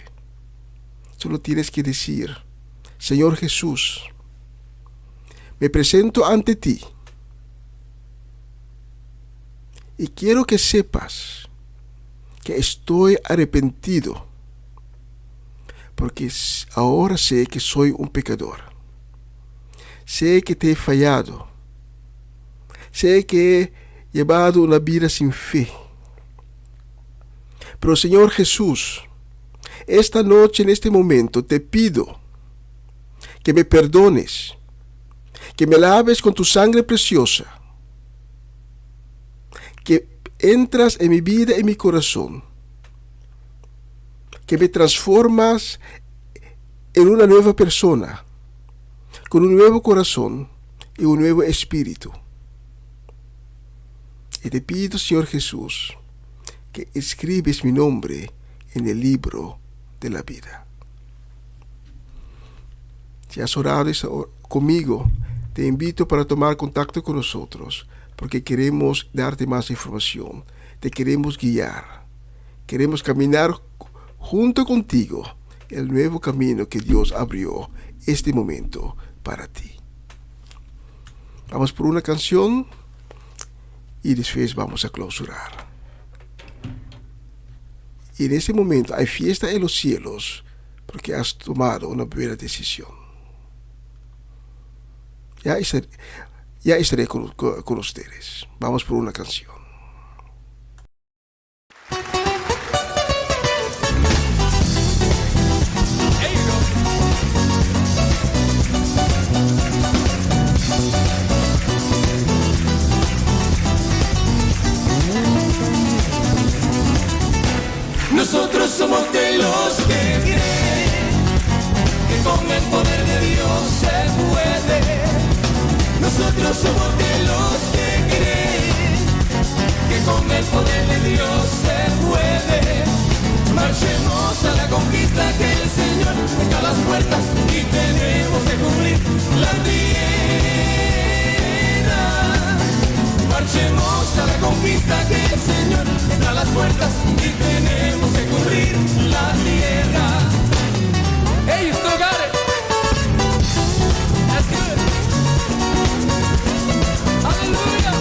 solo tienes que decir: Señor Jesús, me presento ante ti y quiero que sepas que estoy arrepentido, porque ahora sé que soy un pecador. Sé que te he fallado. Sé que he llevado una vida sin fe. Pero Señor Jesús, esta noche, en este momento, te pido que me perdones, que me laves con tu sangre preciosa, que entras en mi vida, en mi corazón, que me transformas en una nueva persona, con un nuevo corazón y un nuevo espíritu. Y te pido, Señor Jesús, que escribes mi nombre en el libro de la vida. Si has orado conmigo, te invito para tomar contacto con nosotros, porque queremos darte más información, te queremos guiar, queremos caminar junto contigo el nuevo camino que Dios abrió este momento para ti. Vamos por una canción y después vamos a clausurar. Y en este momento hay fiesta en los cielos porque has tomado una buena decisión. Ya estaré con ustedes. Vamos por una canción. Nosotros somos de los que creen que con el poder de Dios se puede. Nosotros somos de los que creen que con el poder de Dios se puede. Marchemos a la conquista que el Señor está a las puertas y tenemos que cumplir la tierra. Marchemos a la conquista que el Señor está a las puertas y tenemos que cubrir la tierra. Hey, you still got it. That's good. Hallelujah.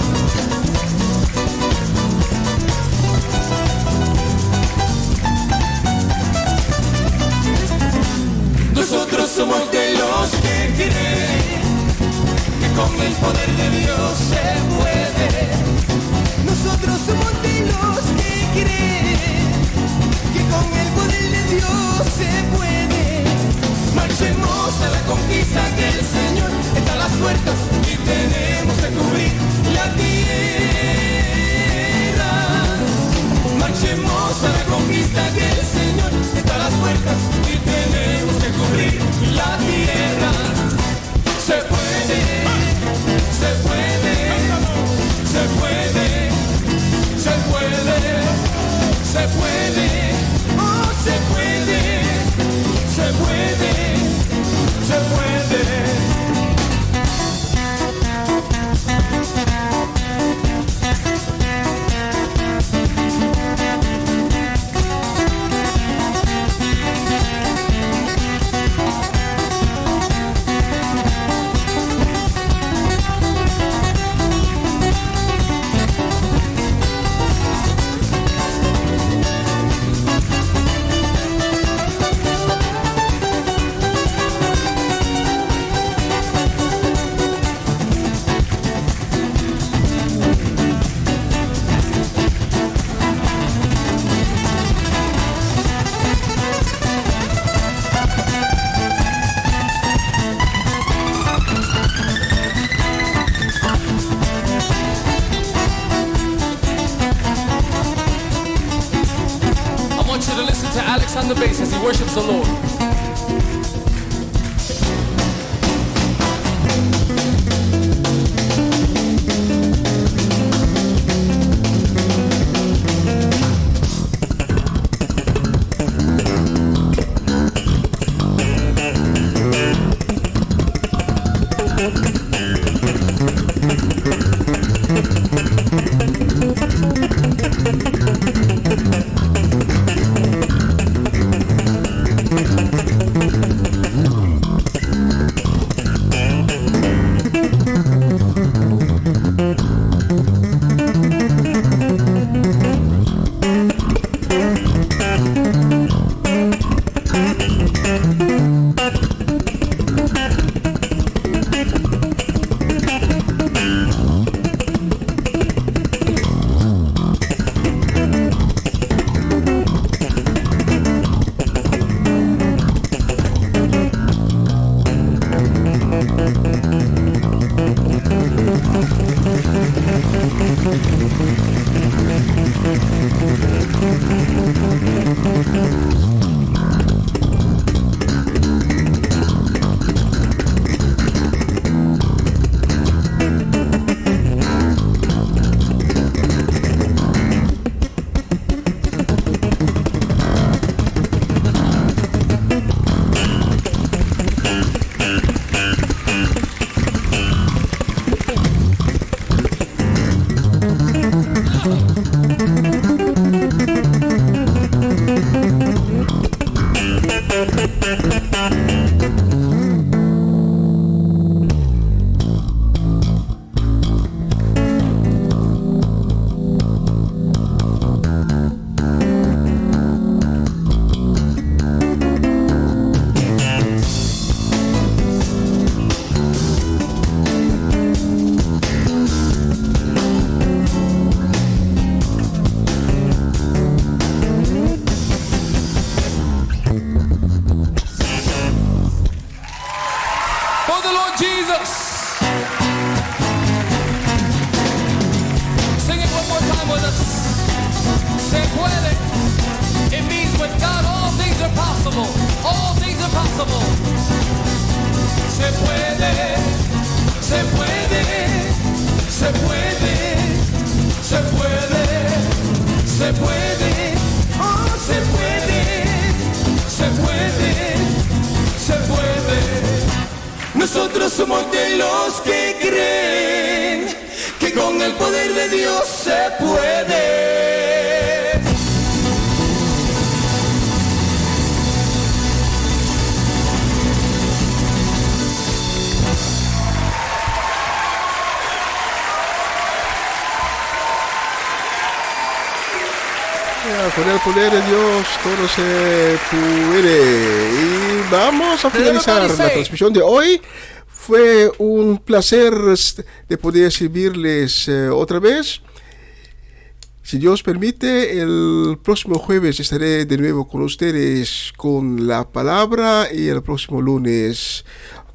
Nosotros somos de los que creen que con el poder de Dios se puede. Nosotros somos de los que creen que con el poder de Dios se puede. Marchemos a la conquista que el Señor está a las puertas y tenemos que cubrir la tierra. Marchemos a la conquista que el Señor está a las puertas y tenemos que cubrir la tierra. Se puede, se puede, se puede, se puede, se puede, oh se puede, se puede, se puede. on the bass as he worships the Lord. Nosotros somos de los que creen que con el poder de Dios se puede. Con el poder de Dios todo se puede. Y vamos a finalizar la transmisión de hoy. Fue un placer de poder servirles otra vez. Si Dios permite, el próximo jueves estaré de nuevo con ustedes con la palabra y el próximo lunes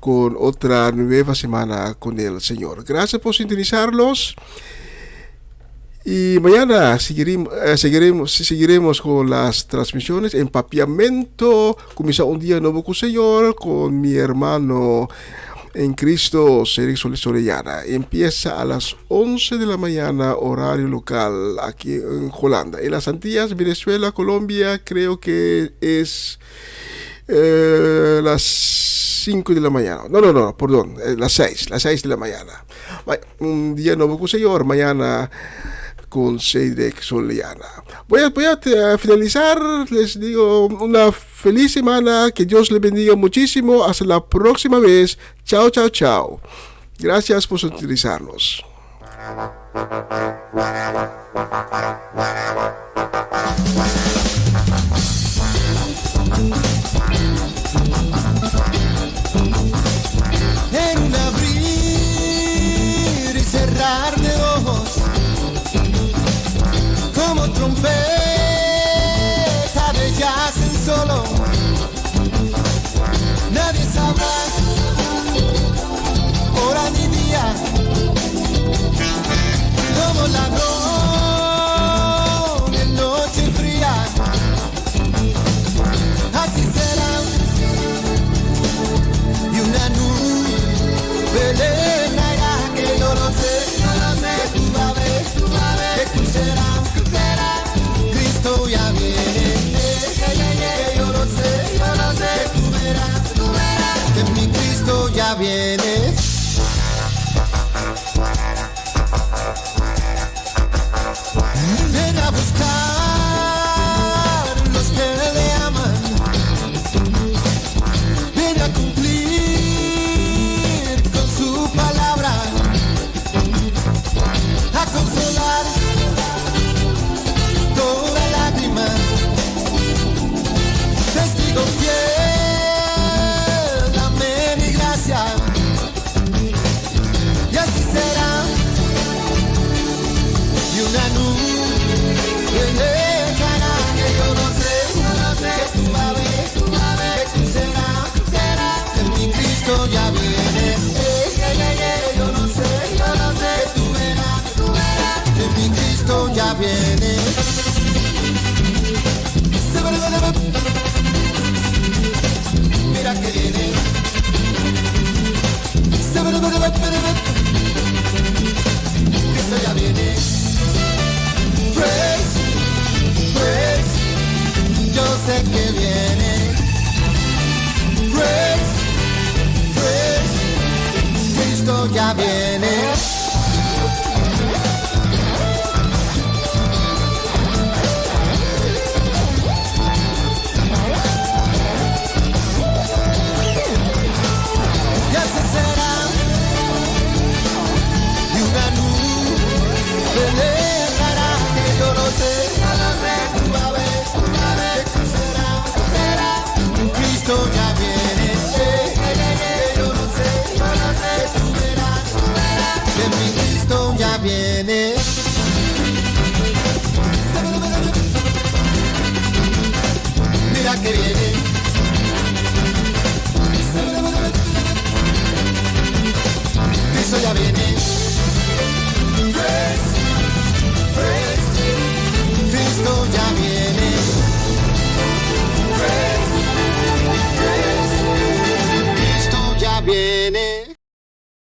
con otra nueva semana con el Señor. Gracias por sintonizarlos. Y mañana seguiremos con las transmisiones. Empapiamento comienza un día nuevo con el Señor, con mi hermano en Cristo, Cedric Orellana. Empieza a las 11 de la mañana, horario local, aquí en Holanda. En las Antillas, Venezuela, Colombia, creo que es las 5 de la mañana. No, perdón, las 6 de la mañana. Un día nuevo con el Señor, mañana con Cedric Orellana. Voy a finalizar, les digo una feliz semana, que Dios les bendiga muchísimo, hasta la próxima vez, chao. Gracias por utilizarnos. En un abrir y cerrar de ojos, como trompeta de jazz en solo, nadie sabrá hora ni día, como ladrón en noche fría, ya viene. Viene a buscar los que le aman. Viene a cumplir con su palabra, a consolar toda lágrima. Testigo fiel, dame mi gracia, y así será. Y una nube lejana que yo no sé, que tú vas a ver, que tú serás, que mi Cristo ya viene. Yo no sé, que tú verás, que mi Cristo ya viene. Mira que viene. Cristo ya viene. Praise, praise, yo sé que viene. Praise, praise, Cristo ya viene. Y así será. Y una nube le dará. Yo no sé, tú vas a ver, que será, Cristo ya viene. Yo no sé, tú verás, que mi Cristo ya viene. Mira que viene. Cristo ya viene. Praise, praise, Cristo ya viene. Praise, praise, Cristo ya viene.